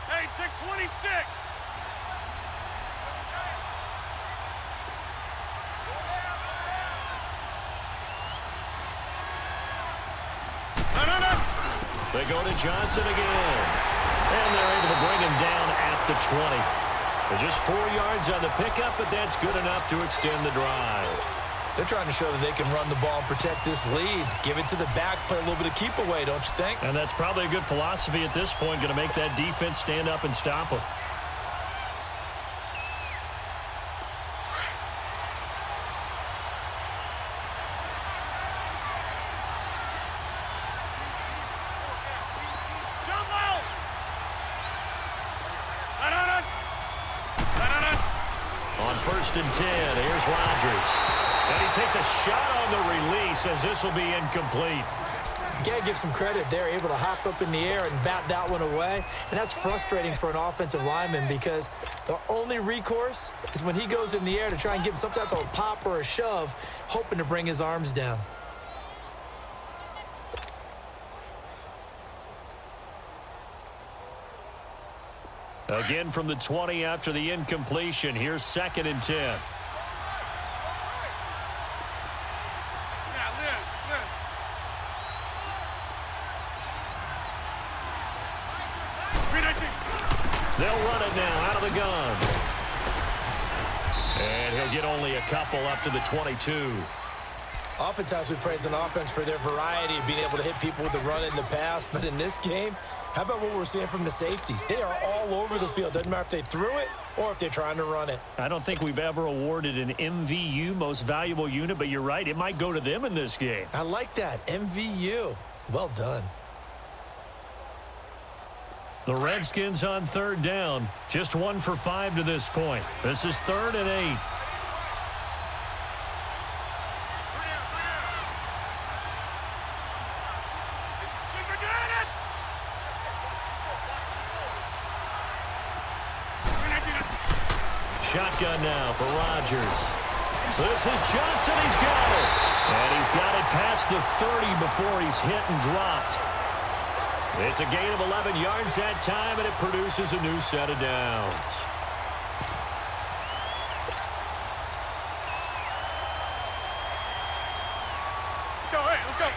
Hey, check 26. They go to Johnson again. And they're able to bring him down at the 20. They're just 4 yards on the pickup, but that's good enough to extend the drive. They're trying to show that they can run the ball and protect this lead. Give it to the backs, play a little bit of keep away, don't you think? And that's probably a good philosophy at this point, going to make that defense stand up and stop them. On 1st and 10, here's Rodgers. And he takes a shot on the release as this will be incomplete. You got to give some credit. They're able to hop up in the air and bat that one away. And that's frustrating for an offensive lineman because the only recourse is when he goes in the air to try and give him some type of a pop or a shove, hoping to bring his arms down. Again from the 20 after the incompletion. Here's 2nd and 10. Yeah, Liz. They'll run it now out of the gun. And he'll get only a couple up to the 22. Oftentimes we praise an offense for their variety of being able to hit people with the run and the pass. But in this game, how about what we're seeing from the safeties? They are all over the field. Doesn't matter if they threw it or if they're trying to run it. I don't think we've ever awarded an MVU, most valuable unit, but you're right. It might go to them in this game. I like that. MVU. Well done. The Redskins on third down. Just 1 for 5 to this point. This is 3rd and 8. Shotgun now for Rodgers. This is Johnson. He's got it. And he's got it past the 30 before he's hit and dropped. It's a gain of 11 yards that time, and it produces a new set of downs.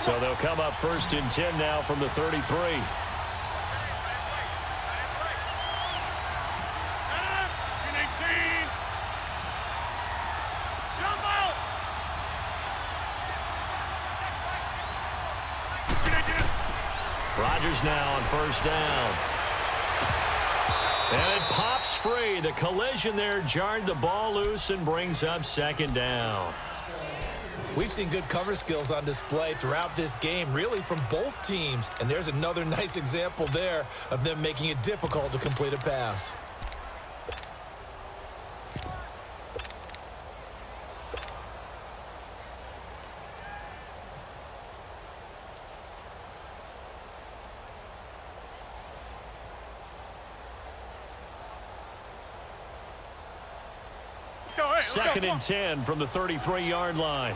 So they'll come up 1st and 10 now from the 33. Rodgers now on 1st down. And it pops free. The collision there jarred the ball loose and brings up 2nd down. We've seen good cover skills on display throughout this game, really from both teams. And there's another nice example there of them making it difficult to complete a pass. Second and 10 from the 33-yard line.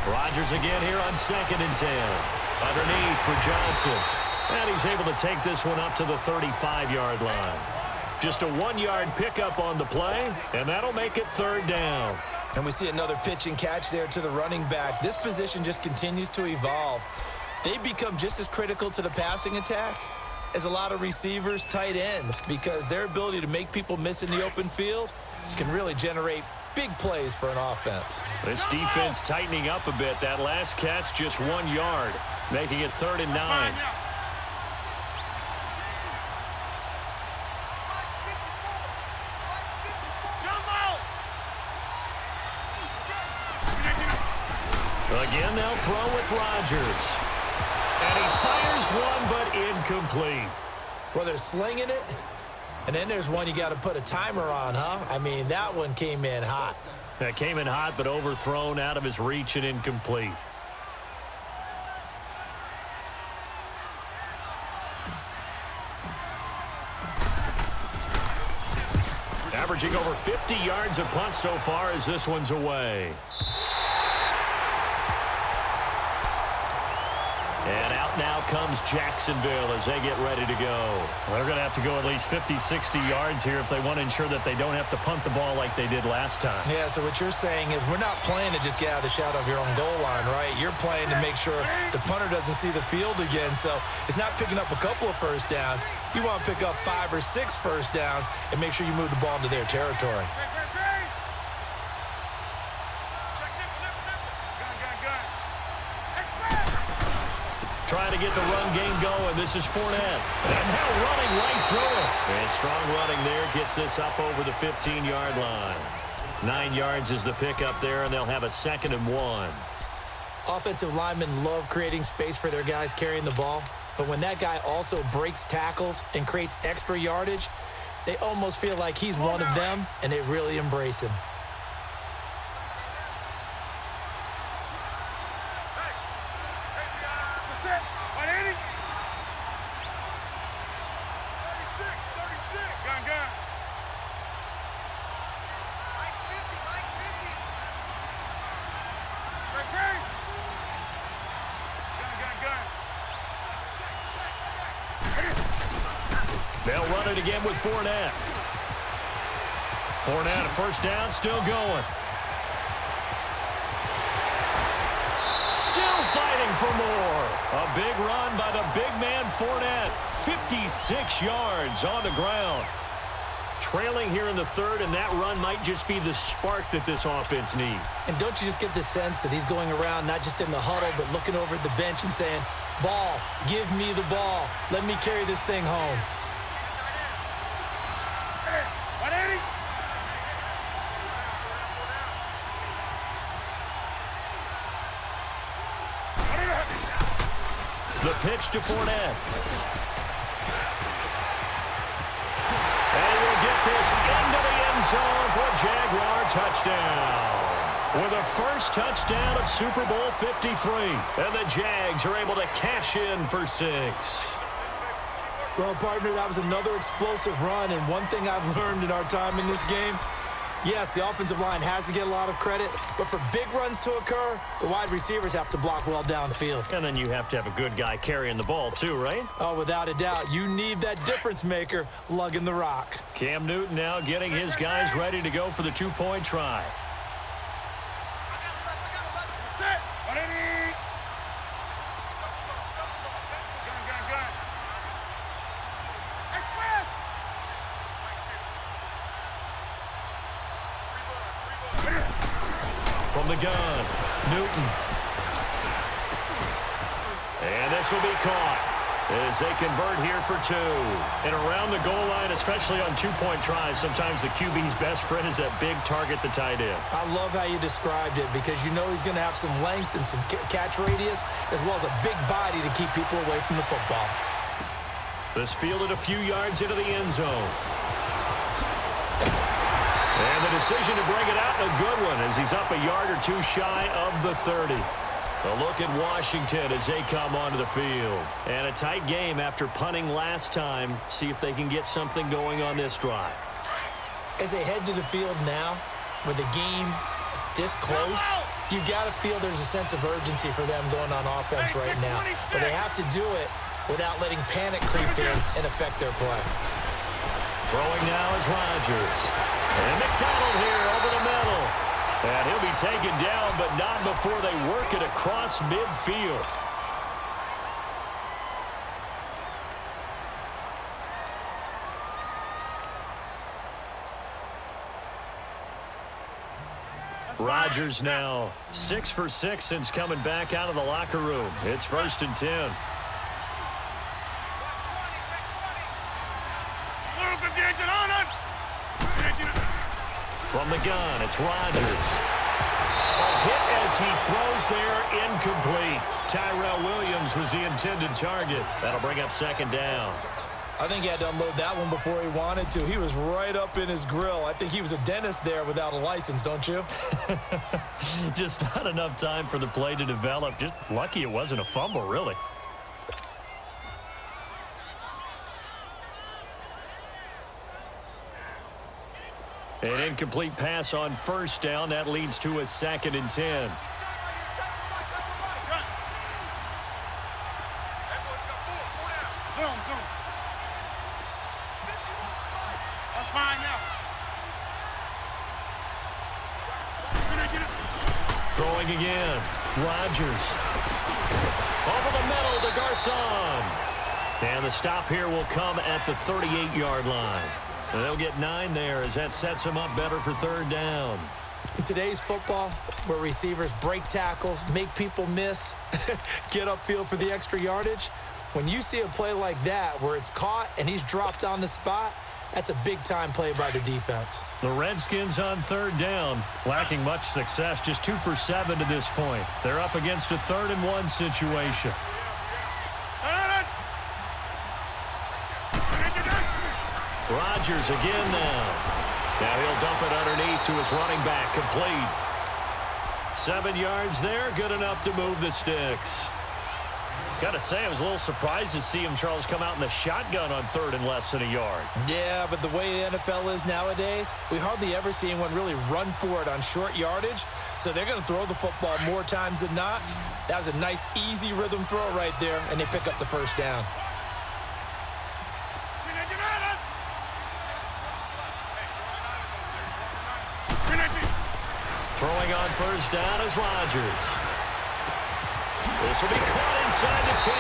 Rodgers again here on 2nd and 10. Underneath for Johnson. And he's able to take this one up to the 35-yard line. Just a 1-yard pickup on the play, and that'll make it 3rd down. And we see another pitch and catch there to the running back. This position just continues to evolve. They become just as critical to the passing attack as a lot of receivers, tight ends, because their ability to make people miss in the open field can really generate big plays for an offense. This defense tightening up a bit. That last catch just 1 yard, making it 3rd and 9. Again, they'll throw with Rodgers. And he fires one, but incomplete. Well, they're slinging it, and then there's one you got to put a timer on, huh? I mean, that one came in hot. That came in hot, but overthrown out of his reach and incomplete. Averaging over 50 yards a punt so far as this one's away. And out now comes Jacksonville as they get ready to go. They're going to have to go at least 50, 60 yards here if they want to ensure that they don't have to punt the ball like they did last time. Yeah, so what you're saying is we're not playing to just get out of the shadow of your own goal line, right? You're playing to make sure the punter doesn't see the field again. So it's not picking up a couple of first downs. You want to pick up 5 or 6 first downs and make sure you move the ball into their territory. Trying to get the run game going. This is Fournette. And now running right through it. And strong running there gets this up over the 15-yard line. 9 yards is the pickup there, and they'll have a 2nd and 1. Offensive linemen love creating space for their guys carrying the ball. But when that guy also breaks tackles and creates extra yardage, they almost feel like he's one of them, and they really embrace him. They'll run it again with Fournette. Fournette, a first down, still going. fighting for more. A big run by the big man Fournette. 56 yards on the ground. Trailing here in the third, and that run might just be the spark that this offense needs. And don't you just get the sense that he's going around not just in the huddle, but looking over at the bench and saying, ball, give me the ball. Let me carry this thing home. The pitch to Fournette. And we'll get this into the end zone for a Jaguar touchdown. With the first touchdown of Super Bowl 53. And the Jags are able to cash in for 6. Well, partner, that was another explosive run. And one thing I've learned in our time in this game, yes, the offensive line has to get a lot of credit, but for big runs to occur, the wide receivers have to block well downfield. And then you have to have a good guy carrying the ball too, right? Oh, without a doubt. You need that difference maker lugging the rock. Cam Newton now getting his guys ready to go for the two-point try. From the gun, Newton. And this will be caught as they convert here for 2. And around the goal line, especially on two-point tries, sometimes the QB's best friend is that big target, the tight end. I love how you described it because you know he's going to have some length and some catch radius as well as a big body to keep people away from the football. This fielded a few yards into the end zone. And the decision to bring it out, a good one, as he's up a yard or 2 shy of the 30. A look at Washington as they come onto the field. And a tight game after punting last time. See if they can get something going on this drive. As they head to the field now, with the game this close, you got to feel there's a sense of urgency for them going on offense right now. But they have to do it without letting panic creep in and affect their play. Throwing now is Rodgers. And McDonald here over the middle. And he'll be taken down, but not before they work it across midfield. Rodgers now 6 for 6 since coming back out of the locker room. It's 1st and 10. From the gun, it's Rodgers. A hit as he throws there, incomplete. Tyrell Williams was the intended target. That'll bring up 2nd down. I think he had to unload that one before he wanted to. He was right up in his grill. I think he was a dentist there without a license, don't you? Just not enough time for the play to develop. Just lucky it wasn't a fumble, really. An incomplete pass on 1st down. That leads to a 2nd and 10. That's fine now. Throwing again. Rodgers. Over the middle to Garcon. And the stop here will come at the 38-yard line. And they'll get 9 there as that sets them up better for 3rd down. In today's football, where receivers break tackles, make people miss, get upfield for the extra yardage, when you see a play like that where it's caught and he's dropped on the spot, that's a big-time play by the defense. The Redskins on 3rd down, lacking much success, just 2 for 7 to this point. They're up against a 3rd and 1 situation. Rodgers again now. Now he'll dump it underneath to his running back, complete. 7 yards there, good enough to move the sticks. Got to say, I was a little surprised to see him, Charles, come out in the shotgun on 3rd and less than a yard. Yeah, but the way the NFL is nowadays, we hardly ever see anyone really run for it on short yardage, so they're going to throw the football more times than not. That was a nice, easy rhythm throw right there, and they pick up the 1st down. Throwing on 1st down is Rodgers. This will be caught inside the 10.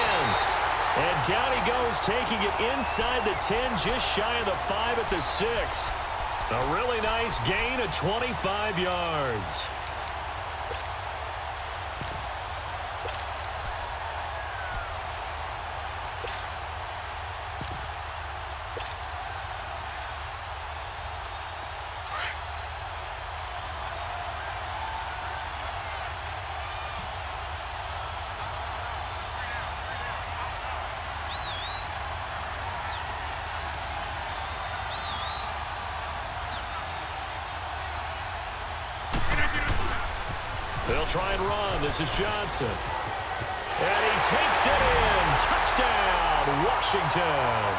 And down he goes, taking it inside the 10, just shy of the 5 at the 6. A really nice gain of 25 yards. They'll try and run. This is Johnson. And he takes it in. Touchdown, Washington.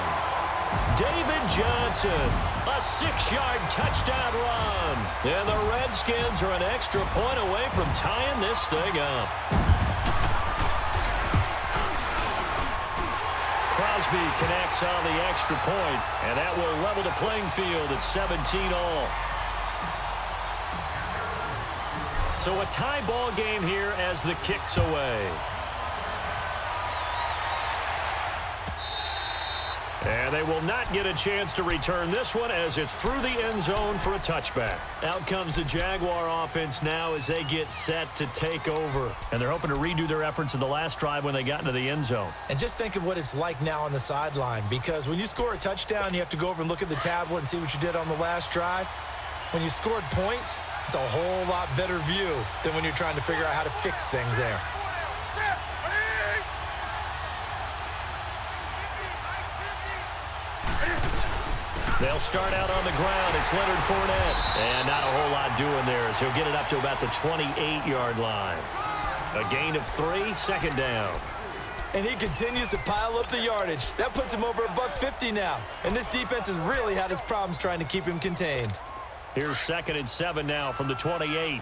David Johnson, a 6-yard touchdown run. And the Redskins are an extra point away from tying this thing up. Crosby connects on the extra point, and that will level the playing field at 17 all. So a tie ball game here as the kick's away. And they will not get a chance to return this one as it's through the end zone for a touchback. Out comes the Jaguar offense now as they get set to take over. And they're hoping to redo their efforts in the last drive when they got into the end zone. And just think of what it's like now on the sideline, because when you score a touchdown, you have to go over and look at the tablet and see what you did on the last drive. When you scored points, it's a whole lot better view than when you're trying to figure out how to fix things there. They'll start out on the ground. It's Leonard Fournette. And not a whole lot doing there as he'll get it up to about the 28-yard line. A gain of 3, second down. And he continues to pile up the yardage. That puts him over $150 now. And this defense has really had its problems trying to keep him contained. Here's 2nd and 7 now from the 28.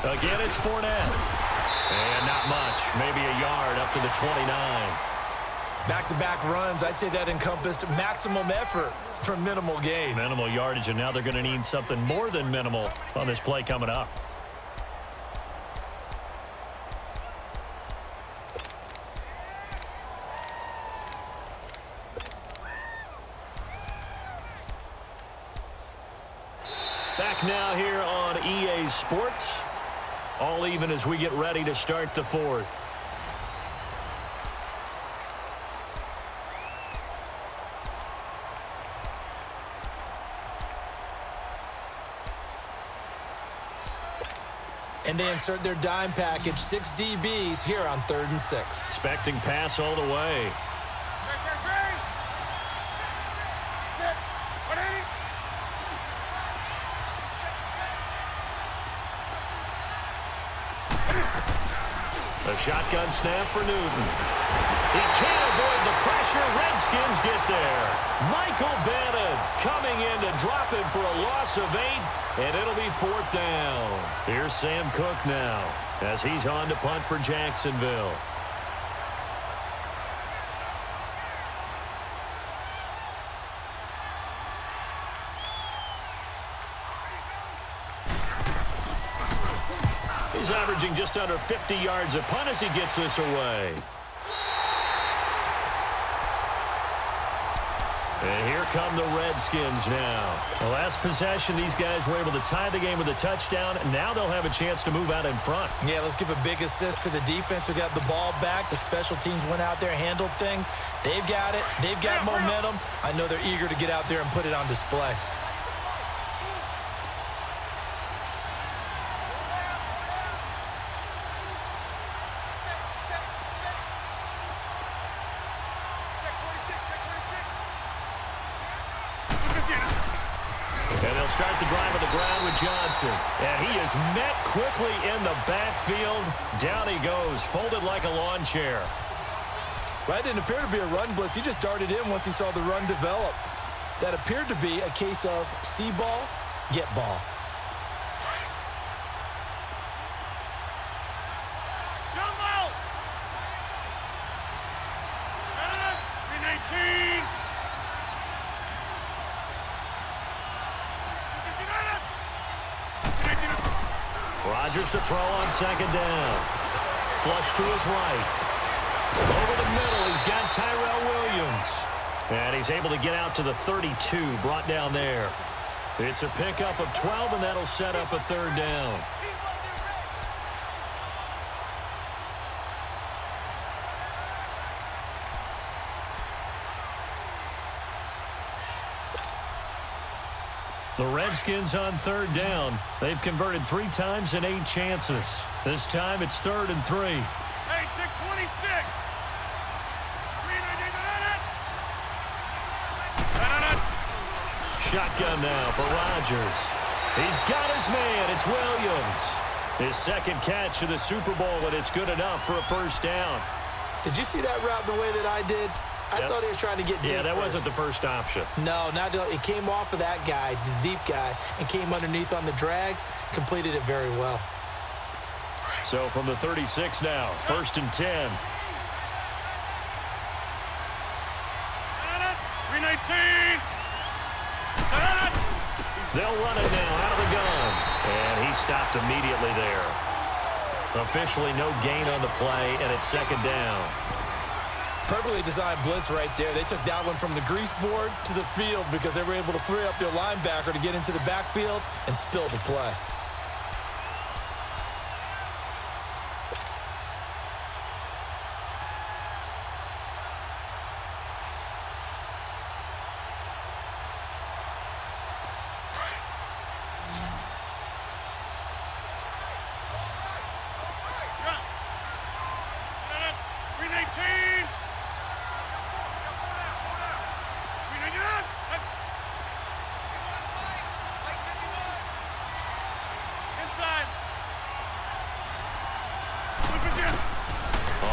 Again, it's Fournette. And not much, maybe a yard up to the 29. Back-to-back runs, I'd say that encompassed maximum effort for minimal gain. Minimal yardage, and now they're going to need something more than minimal on this play coming up. Back now here on EA Sports. All even as we get ready to start the 4th. And they insert their dime package, 6 DBs here on 3rd and 6. Expecting pass all the way. A shotgun snap for Newton. He can't avoid the pressure. Redskins get there. Michael Bannon coming in to drop him for a loss of 8, and it'll be 4th down. Here's Sam Cook now as he's on to punt for Jacksonville. He's averaging just under 50 yards a punt as he gets this away. And here come the Redskins now. The last possession, these guys were able to tie the game with a touchdown, and now they'll have a chance to move out in front. Yeah, let's give a big assist to the defense who got the ball back. The special teams went out there, handled things. They've got it. They've got momentum. I know they're eager to get out there and put it on display. And they'll start the drive on the ground with Johnson. And he is met quickly in the backfield. Down he goes, folded like a lawn chair. Well, that didn't appear to be a run blitz. He just darted in once he saw the run develop. That appeared to be a case of see ball, get ball. Jump out! 319! Rodgers to throw on second down. Flush to his right. Over the middle, he's got Tyrell Williams. And he's able to get out to the 32, brought down there. It's a pickup of 12, and that'll set up a third down. The Redskins on third down. They've converted 3 times in 8 chances. This time it's 3rd and 3. Hey, 626! Shotgun now for Rodgers. He's got his man. It's Williams. His second catch of the Super Bowl, and it's good enough for a first down. Did you see that route the way that I did? I thought he was trying to get deep. Yeah, that first. wasn't the first option. No, it came off of that guy, the deep guy, and came underneath on the drag, completed it very well. So from the 36 now, 1st and 10. 319! They'll run it now out of the gun. And he stopped immediately there. Officially no gain on the play, and it's 2nd down. Perfectly designed blitz right there. They took that one from the grease board to the field because they were able to free up their linebacker to get into the backfield and spill the play.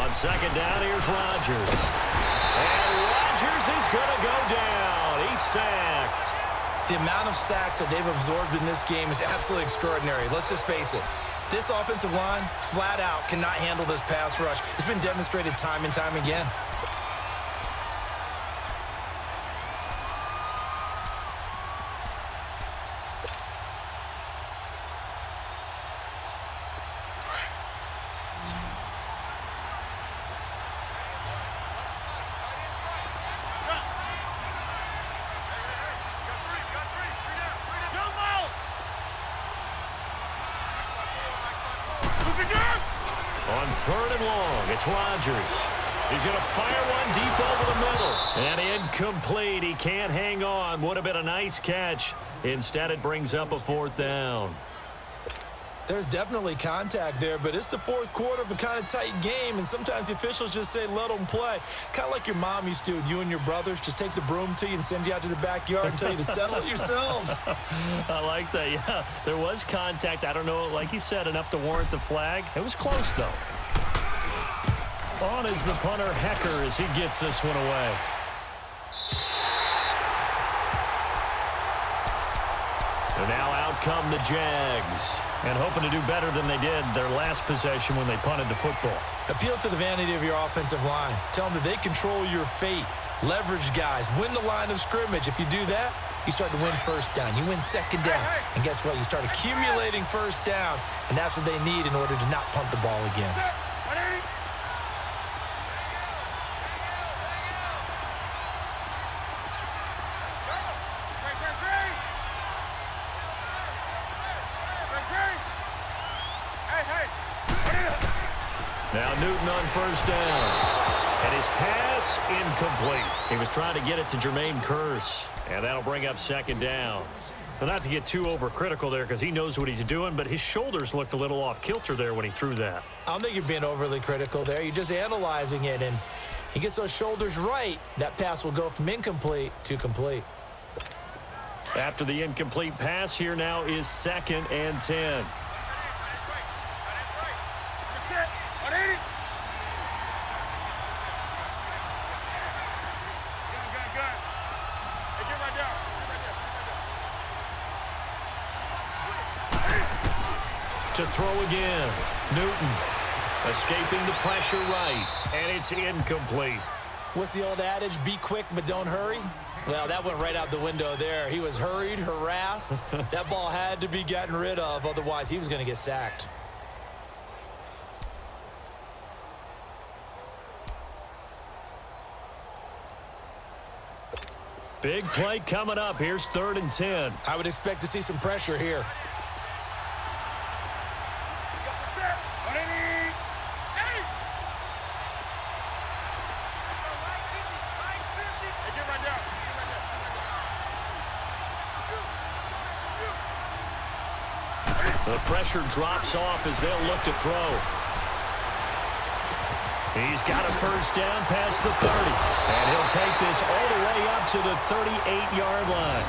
On 2nd down, here's Rodgers. And Rodgers is going to go down. He's sacked. The amount of sacks that they've absorbed in this game is absolutely extraordinary. Let's just face it. This offensive line, flat out, cannot handle this pass rush. It's been demonstrated time and time again. On 3rd and long, it's Rodgers. He's going to fire one deep over the middle. And incomplete. He can't hang on. Would have been a nice catch. Instead, it brings up a 4th down. There's definitely contact there, but it's the 4th quarter of a kind of tight game, and sometimes the officials just say, let them play. Kind of like your mom used to with you and your brothers. Just take the broom to you and send you out to the backyard and tell you to settle it yourselves. I like that, yeah. There was contact. I don't know, like you said, enough to warrant the flag. It was close, though. On is the punter, Hecker, as he gets this one away. And now out come the Jags. And hoping to do better than they did their last possession when they punted the football. Appeal to the vanity of your offensive line. Tell them that they control your fate. Leverage guys. Win the line of scrimmage. If you do that, you start to win 1st down. You win 2nd down. And guess what? You start accumulating 1st downs. And that's what they need in order to not punt the ball again. Now Newton on 1st down. And his pass incomplete. He was trying to get it to Jermaine Kearse. And that'll bring up 2nd down. But not to get too overcritical there because he knows what he's doing, but his shoulders looked a little off kilter there when he threw that. I don't think you're being overly critical there. You're just analyzing it, and he gets those shoulders right. That pass will go from incomplete to complete. After the incomplete pass, here now is 2nd and 10. Hey, get right down. To throw again. Newton escaping the pressure right, and it's incomplete. What's the old adage? Be quick, but don't hurry. Well, that went right out the window there. He was hurried, harassed. That ball had to be gotten rid of, otherwise he was going to get sacked. Big play coming up. Here's 3rd and 10. I would expect to see some pressure here. The pressure drops off as they'll look to throw. He's got a first down past the 30. And he'll take this all the way up to the 38-yard line.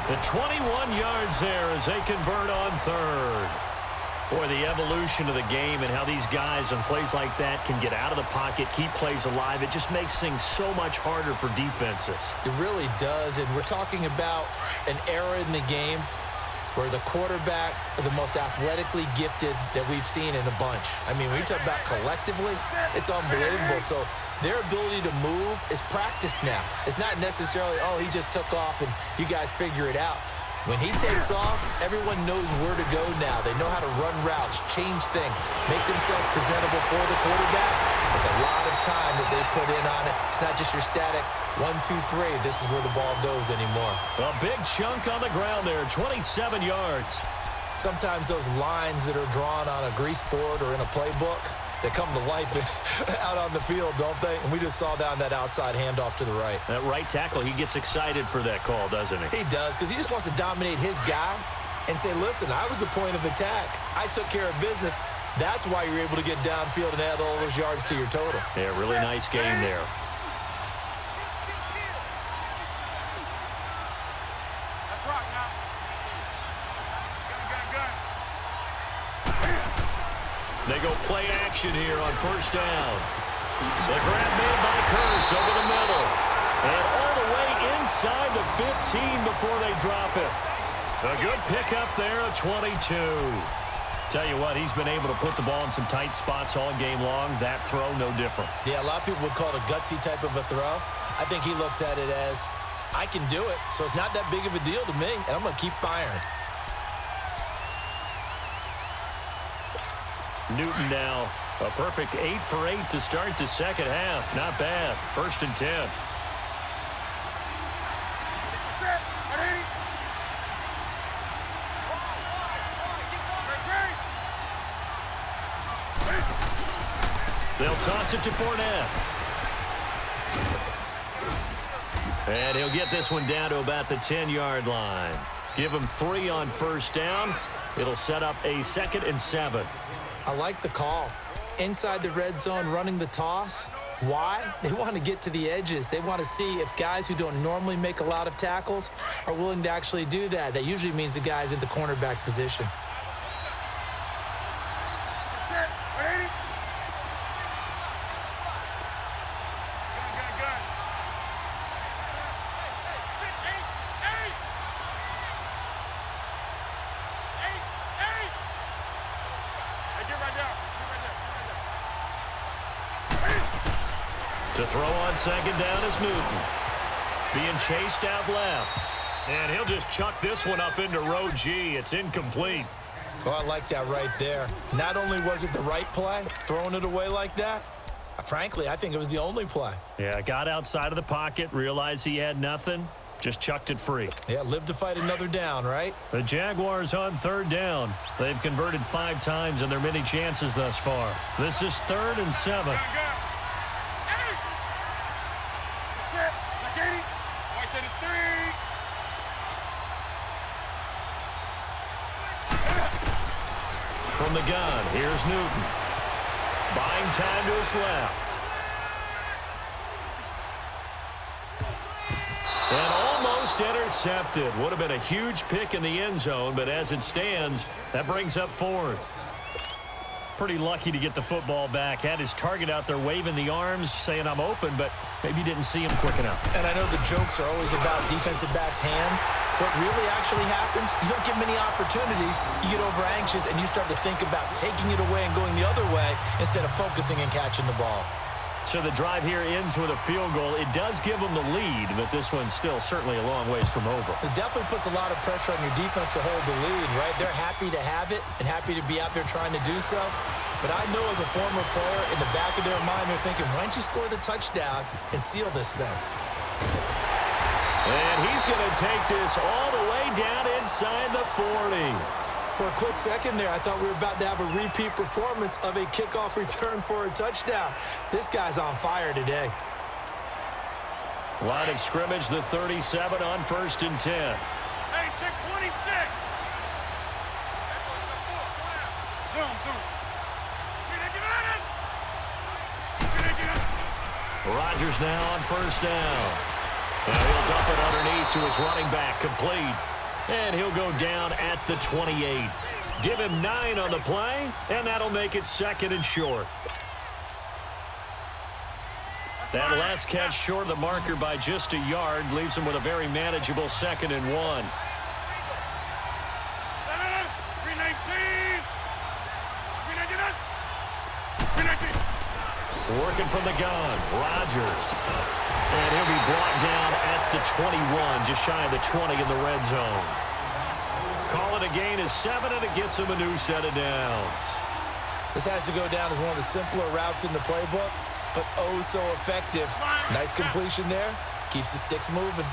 The 21 yards there as they convert on 3rd. Boy, the evolution of the game and how these guys on plays like that can get out of the pocket, keep plays alive, it just makes things so much harder for defenses. It really does, and we're talking about an era in the game where the quarterbacks are the most athletically gifted that we've seen in a bunch. I mean, when you talk about collectively, it's unbelievable. So their ability to move is practiced now. It's not necessarily, oh, he just took off and you guys figure it out. When he takes off, everyone knows where to go now. They know how to run routes, change things, make themselves presentable for the quarterback. It's a lot of time that they put in on it. It's not just your static 1, 2, 3. This is where the ball goes anymore. A big chunk on the ground there, 27 yards. Sometimes those lines that are drawn on a grease board or in a playbook, they come to life out on the field, don't they? And we just saw down that outside handoff to the right. That right tackle, he gets excited for that call, doesn't he? He does, because he just wants to dominate his guy and say, listen, I was the point of attack. I took care of business. That's why you're able to get downfield and add all those yards to your total. Yeah, really nice game there. They go play action here on first down. The grab made by Curse over the middle. And all the way inside the 15 before they drop it. A good pickup there, a 22. Tell you what, he's been able to put the ball in some tight spots all game long. That throw, no different. Yeah, a lot of people would call it a gutsy type of a throw. I think he looks at it as, I can do it, so it's not that big of a deal to me, and I'm going to keep firing. Newton now, a perfect 8 for 8 to start the second half. Not bad. 1st and 10. They'll toss it to Fournette. And he'll get this one down to about the 10-yard line. Give him 3 on first down. It'll set up a 2nd and 7. I like the call. Inside the red zone, running the toss. Why? They want to get to the edges. They want to see if guys who don't normally make a lot of tackles are willing to actually do that. That usually means the guy's in the cornerback position. To throw on second down is Newton. Being chased out left. And he'll just chuck this one up into row G. It's incomplete. Oh, I like that right there. Not only was it the right play, throwing it away like that, frankly, I think it was the only play. Yeah, got outside of the pocket, realized he had nothing, just chucked it free. Yeah, live to fight another down, right? The Jaguars on 3rd down. They've converted 5 times in their many chances thus far. This is 3rd and 7. From the gun, here's Newton. Buying time to his left. And almost intercepted. Would have been a huge pick in the end zone, but as it stands, that brings up 4th. pretty lucky to get the football back. Had his target out there waving the arms, saying I'm open, but maybe didn't see him quick enough. And I know the jokes are always about defensive backs' hands. What really actually happens, you don't get many opportunities. You get over anxious, and you start to think about taking it away and going the other way instead of focusing and catching the ball. So the drive here ends with a field goal. It does give them the lead, but this one's still certainly a long ways from over. It definitely puts a lot of pressure on your defense to hold the lead, right? They're happy to have it and happy to be out there trying to do so. But I know as a former player, in the back of their mind, they're thinking, why don't you score the touchdown and seal this thing? And he's going to take this all the way down inside the 40. For a quick second there, I thought we were about to have a repeat performance of a kickoff return for a touchdown. This guy's on fire today. Line of scrimmage, the 37 on 1st and 10. Hey, check 26. Zoom. Rodgers now on 1st down. And he'll dump it underneath to his running back, complete. And he'll go down at the 28. Give him 9 on the play, and that'll make it 2nd and short. That last catch short of the marker by just a yard leaves him with a very manageable 2nd and 1. 319. Working from the gun, Rodgers. And he'll be brought down at the 21, just shy of the 20 in the red zone. Call it a gain of 7, and it gets him a new set of downs. This has to go down as one of the simpler routes in the playbook, but oh so effective. Nice completion there. Keeps the sticks moving.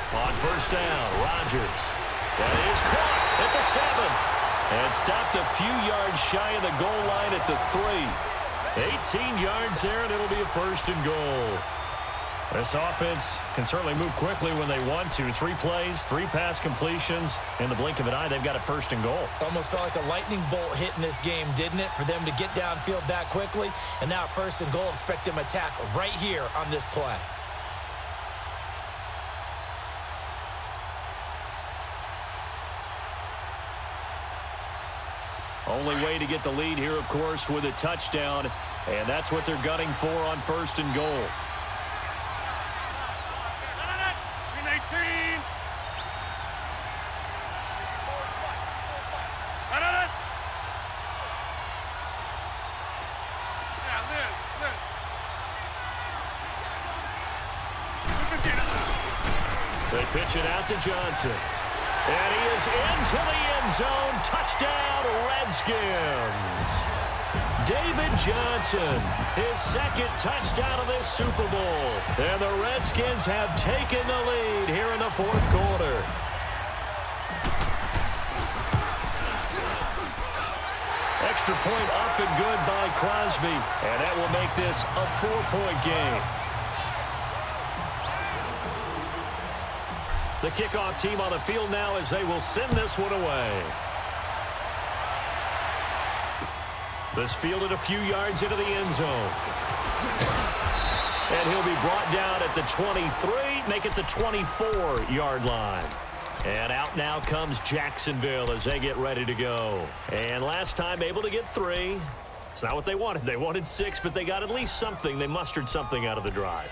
On 1st down, Rodgers. That is caught at the 7. And stopped a few yards shy of the goal line at the 3. 18 yards there, and it'll be a 1st and goal. This offense can certainly move quickly when they want to. 3 plays, 3 pass completions. In the blink of an eye, they've got a 1st and goal. Almost felt like a lightning bolt hit in this game, didn't it? For them to get downfield that quickly. And now 1st and goal, expect them to attack right here on this play. Only way to get the lead here, of course, with a touchdown. And that's what they're gunning for on 1st and goal. 319. They pitch it out to Johnson. And he is into the end zone. Touchdown, Redskins. David Johnson, his 2nd touchdown of this Super Bowl. And the Redskins have taken the lead here in the 4th quarter. Extra point up and good by Crosby. And that will make this a 4-point game. The kickoff team on the field now as they will send this one away. This fielded a few yards into the end zone. And he'll be brought down at the 23, make it the 24-yard line. And out now comes Jacksonville as they get ready to go. And last time able to get 3. It's not what they wanted. They wanted 6, but they got at least something. They mustered something out of the drive.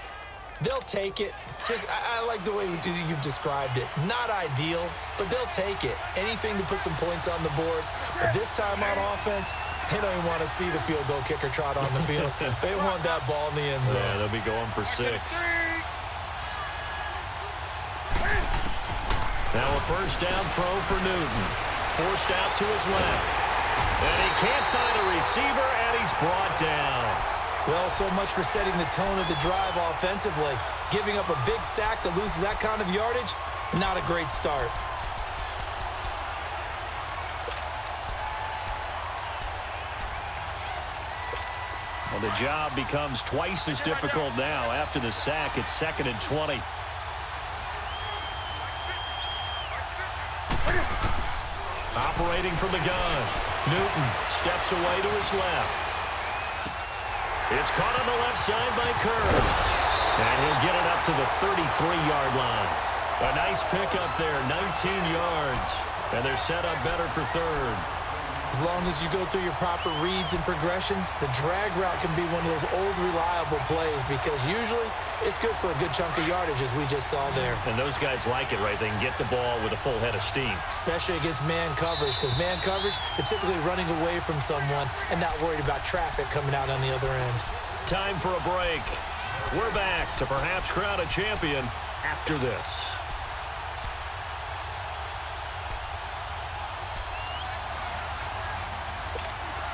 They'll take it. I like the way you've described it. Not ideal, but they'll take it. Anything to put some points on the board. But this time on offense, they don't even want to see the field goal kicker trot on the field. They want that ball in the end zone. Yeah, they'll be going for 6. Now a 1st down throw for Newton. Forced out to his left. And he can't find a receiver, and he's brought down. Well, so much for setting the tone of the drive offensively. Giving up a big sack that loses that kind of yardage, not a great start. Well, the job becomes twice as difficult now. After the sack, it's 2nd and 20. Operating from the gun. Newton steps away to his left. It's caught on the left side by Kurz. And he'll get it up to the 33-yard line. A nice pickup there, 19 yards. And they're set up better for third. As long as you go through your proper reads and progressions, the drag route can be one of those old reliable plays because usually it's good for a good chunk of yardage, as we just saw there. And those guys like it, right? They can get the ball with a full head of steam. Especially against man coverage, because man coverage, they're typically running away from someone and not worried about traffic coming out on the other end. Time for a break. We're back to perhaps crown a champion after this.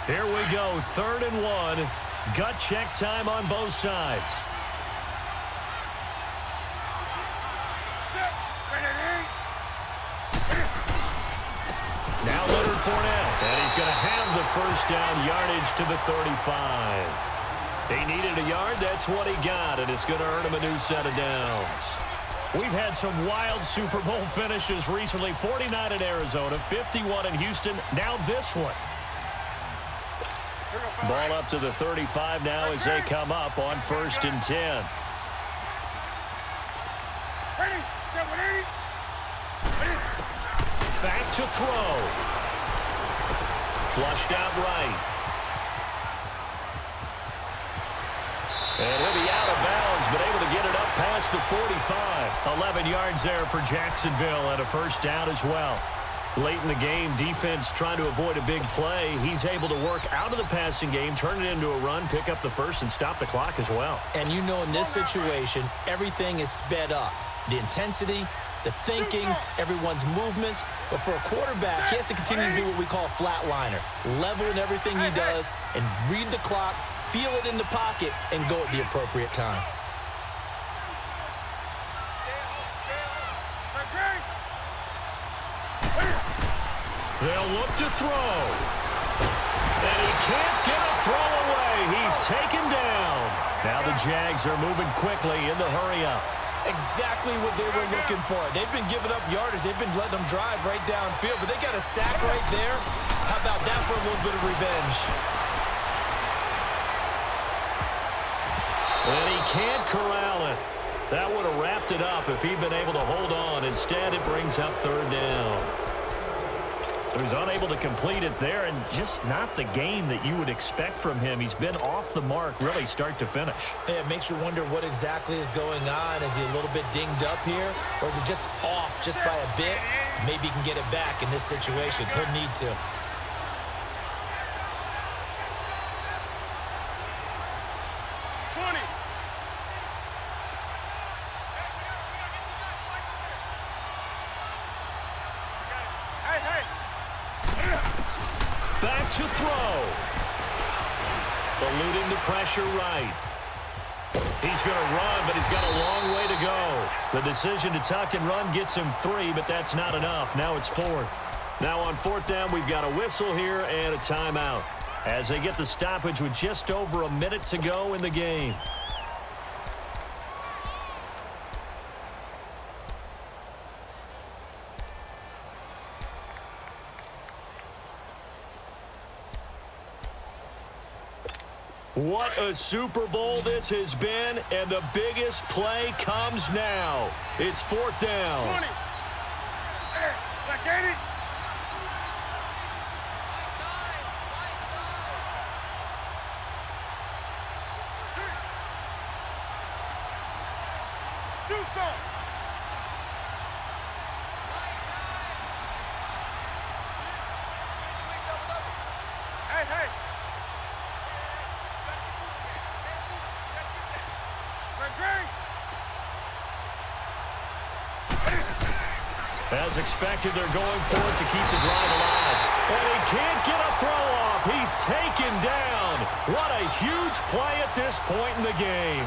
Here we go, 3rd and 1. Gut check time on both sides. Now Leonard Fournette, and he's going to have the first down, yardage to the 35. He needed a yard, that's what he got, and it's going to earn him a new set of downs. We've had some wild Super Bowl finishes recently. 49 in Arizona, 51 in Houston, now this one. Ball up to the 35 now as they come up on 1st and 10. Back to throw. Flushed out right. And he'll be out of bounds, but able to get it up past the 45. 11 yards there for Jacksonville and a first down as well. Late in the game, defense trying to avoid a big play. He's able to work out of the passing game, turn it into a run, pick up the first, and stop the clock as well. And you know in this situation, everything is sped up. The intensity, the thinking, everyone's movements. But for a quarterback, he has to continue to do what we call a flatliner. Level in everything he does and read the clock, feel it in the pocket, and go at the appropriate time. They'll look to throw. And he can't get a throw away. He's taken down. Now the Jags are moving quickly in the hurry-up. Exactly what they were looking for. They've been giving up yardage. They've been letting them drive right downfield, but they got a sack right there. How about that for a little bit of revenge? And he can't corral it. That would have wrapped it up if he'd been able to hold on. Instead, it brings up 3rd down. He was unable to complete it there, and just not the game that you would expect from him. He's been off the mark, really, start to finish. Yeah, it makes you wonder what exactly is going on. Is he a little bit dinged up here, or is it just off just by a bit? Maybe he can get it back in this situation. He'll need to. Back to throw. Eluding the pressure right. He's going to run, but he's got a long way to go. The decision to tuck and run gets him 3, but that's not enough. Now it's 4th. Now on 4th down, we've got a whistle here and a timeout as they get the stoppage with just over a minute to go in the game. What a Super Bowl this has been, and the biggest play comes now. It's 4th down. 20. Back 80. Do something. Hey. As expected, they're going for it to keep the drive alive. And he can't get a throw off. He's taken down. What a huge play at this point in the game.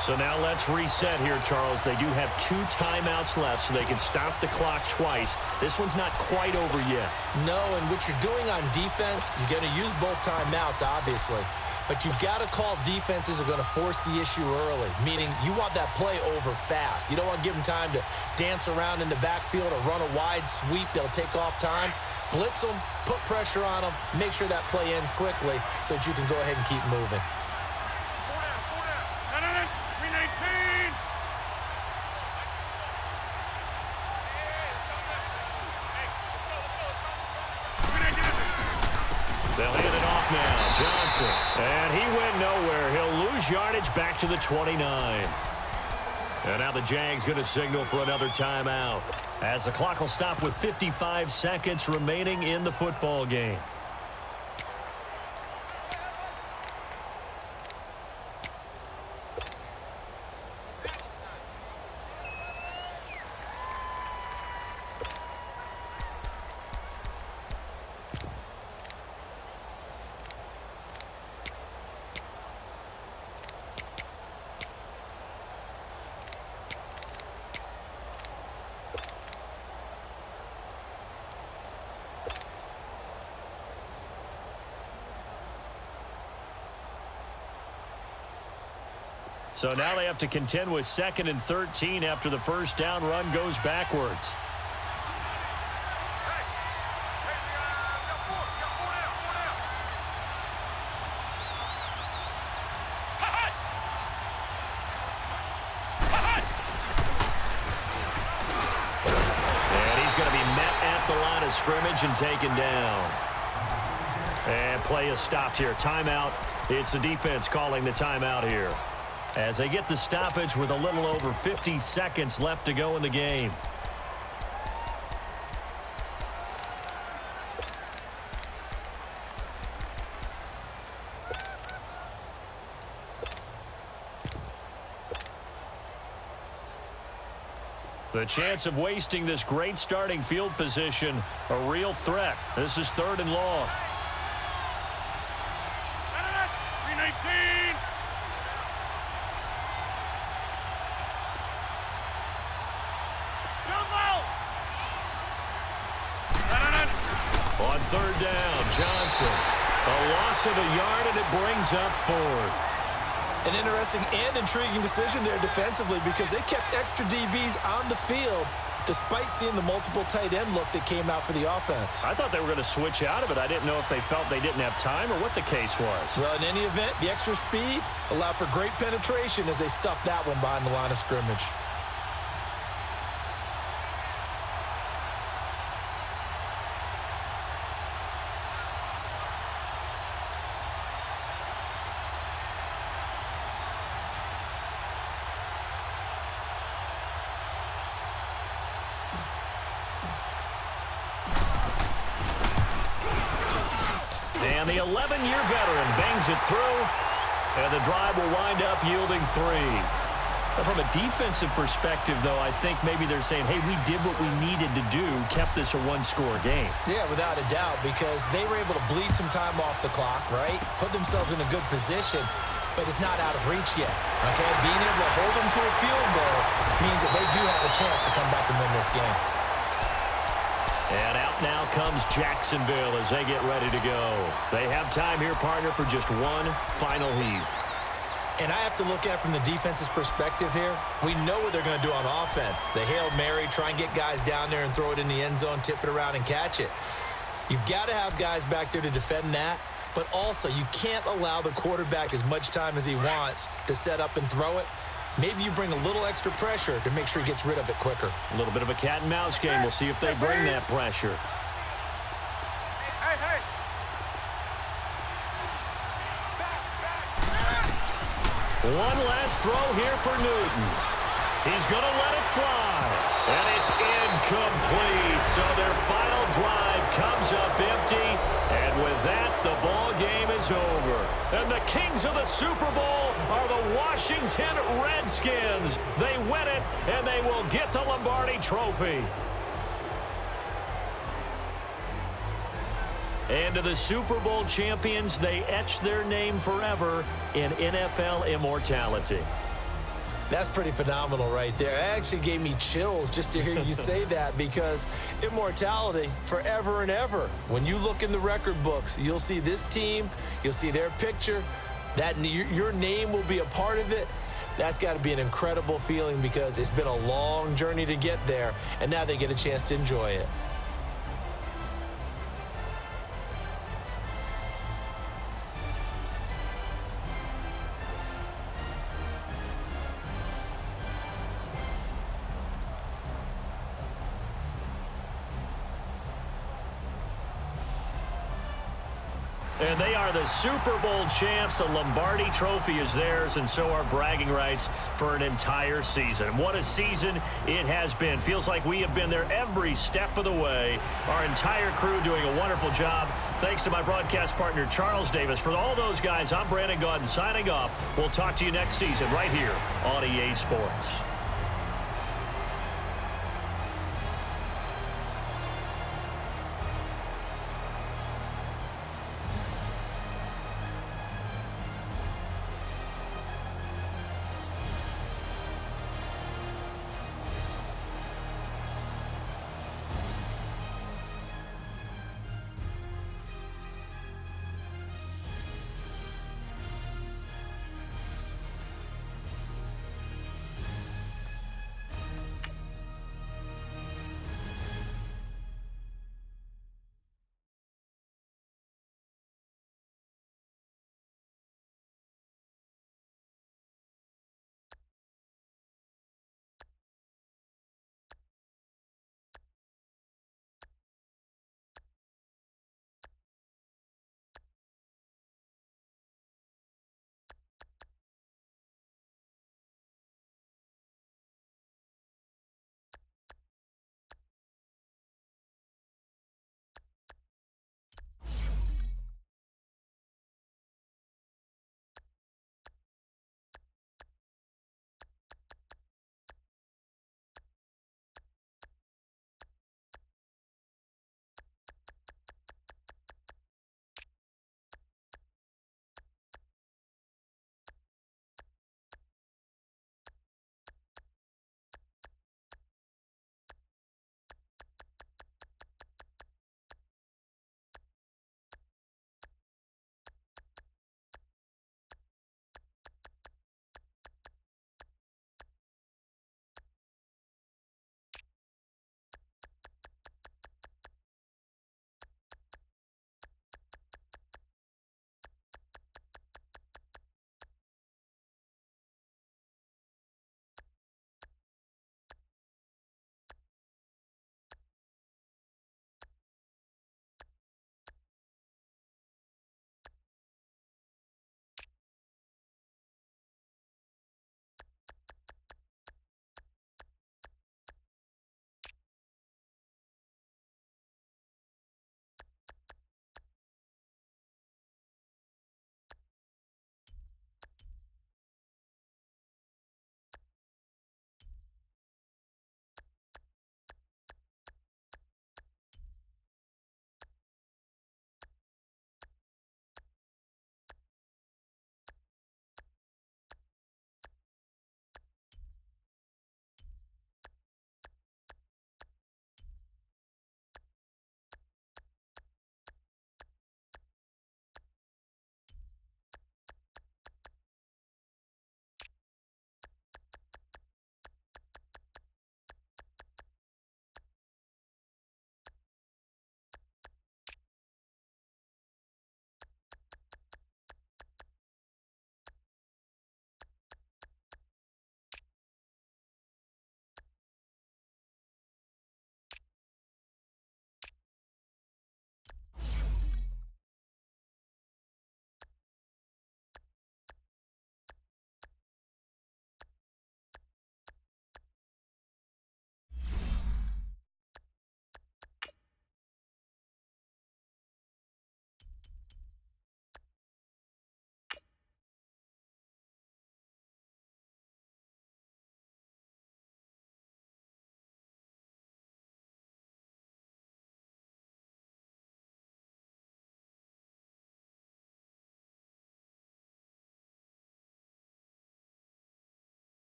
So now let's reset here, Charles. They do have 2 timeouts left, so they can stop the clock twice. This one's not quite over yet. No, and what you're doing on defense, you're going to use both timeouts, obviously. But you've got to call defenses are going to force the issue early, meaning you want that play over fast. You don't want to give them time to dance around in the backfield or run a wide sweep that'll take off time. Blitz them, put pressure on them, make sure that play ends quickly so that you can go ahead and keep moving. back now. Johnson. And he went nowhere. He'll lose yardage back to the 29. And now the Jags going to signal for another timeout, as the clock will stop with 55 seconds remaining in the football game. So now they have to contend with 2nd and 13 after the first down run goes backwards. And he's going to be met at the line of scrimmage and taken down. And play is stopped here. Timeout. It's the defense calling the timeout here, as they get the stoppage with a little over 50 seconds left to go in the game. The chance of wasting this great starting field position, a real threat. This is 3rd and long. 319. On 3rd down, Johnson. A loss of a yard, and it brings up 4th. An interesting and intriguing decision there defensively, because they kept extra DBs on the field despite seeing the multiple tight end look that came out for the offense. I thought they were going to switch out of it. I didn't know if they felt they didn't have time or what the case was. Well, in any event, the extra speed allowed for great penetration as they stuffed that one behind the line of scrimmage. And the 11-year veteran bangs it through, and the drive will wind up yielding 3. From a defensive perspective, though, I think maybe they're saying, hey, we did what we needed to do, kept this a one-score game. Yeah, without a doubt, because they were able to bleed some time off the clock, right? Put themselves in a good position, but it's not out of reach yet, okay? Being able to hold them to a field goal means that they do have a chance to come back and win this game. And out now comes Jacksonville as they get ready to go. They have time here, partner, for just one final heave. And I have to look at it from the defense's perspective here. We know what they're going to do on offense. The Hail Mary, try and get guys down there and throw it in the end zone, tip it around and catch it. You've got to have guys back there to defend that, but also you can't allow the quarterback as much time as he wants to set up and throw it. Maybe you bring a little extra pressure to make sure he gets rid of it quicker. A little bit of a cat and mouse game. We'll see if they bring that pressure. Hey. One last throw here for Newton. He's going to let it fly. And it's incomplete. So their final drive comes up empty. And with that, the ball game is over. And the kings of the Super Bowl are the Washington Redskins. They win it, and they will get the Lombardi Trophy. And to the Super Bowl champions, they etch their name forever in NFL immortality. That's pretty phenomenal right there. It actually gave me chills just to hear you say that, because immortality forever and ever. When you look in the record books, you'll see this team, you'll see their picture, that your name will be a part of it. That's got to be an incredible feeling, because it's been a long journey to get there, and now they get a chance to enjoy it. And they are the Super Bowl champs. The Lombardi Trophy is theirs, and so are bragging rights for an entire season. What a season it has been. Feels like we have been there every step of the way. Our entire crew doing a wonderful job. Thanks to my broadcast partner, Charles Davis. For all those guys, I'm Brandon Gaudin signing off. We'll talk to you next season right here on EA Sports.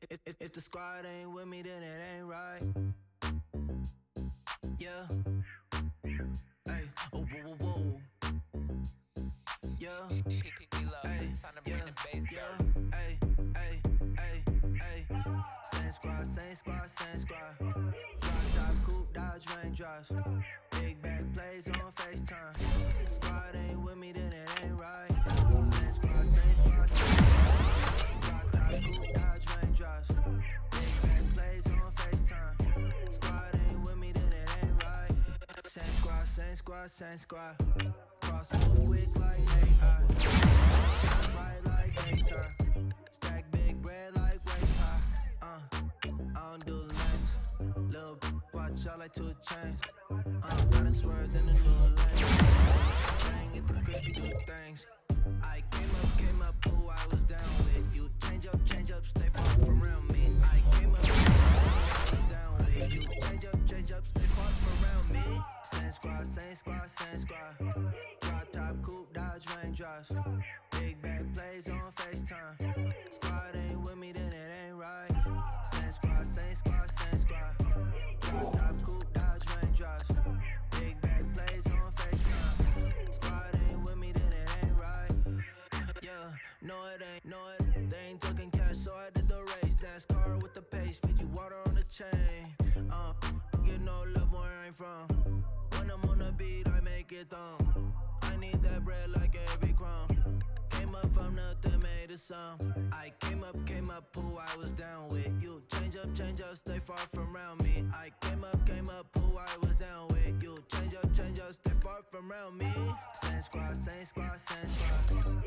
If the squad ain't with me, then it ain't right. Yeah. Hey, oh, whoa, whoa, whoa. Yeah. Hey, yeah. Hey, hey, hey, hey. Same squad, same squad, same squad. Drop top, coupe, dodge, raindrops. Big back plays on FaceTime. Squad ain't with me, then it ain't right. Same squad, same squad, same squad. Drop top, coupe, dodge, raindrops. Big back plays on FaceTime. Squad ain't with me, then it ain't right. Same squad, same squad, same squad. Cross move quick like AI. Right like daytime. Stack big bread like waist high. I don't do lanes. Little watch out like 2 chains. Gotta swerve in the new lane. Bang at the grip, do things. I came up, who I was down with. You change up, stay far from around me. I came up, who I was down with. You change up, stay far from around me. Same squad, same squad, same squad. Drop top, coupe, dodge, raindrops. Big back plays on FaceTime. Squad ain't with me, then it ain't right. Same squad, same squad, same squad. Drop top, coupe, dodge, raindrops. Big back plays on FaceTime. Squad ain't with me, then it ain't right. Yeah, no it ain't, no it. They ain't talking cash, so I did the race. NASCAR with the pace, feed you water on the chain. Get no love where I ain't from. When I'm on the beat, I make it thumb. I need that bread like every crumb. Came up from nothing, made a sum. I came up, who I was down with. You change up, stay far from around me. I came up, who I was down with. You change up, stay far from around me. Same squad, same squad, same squad.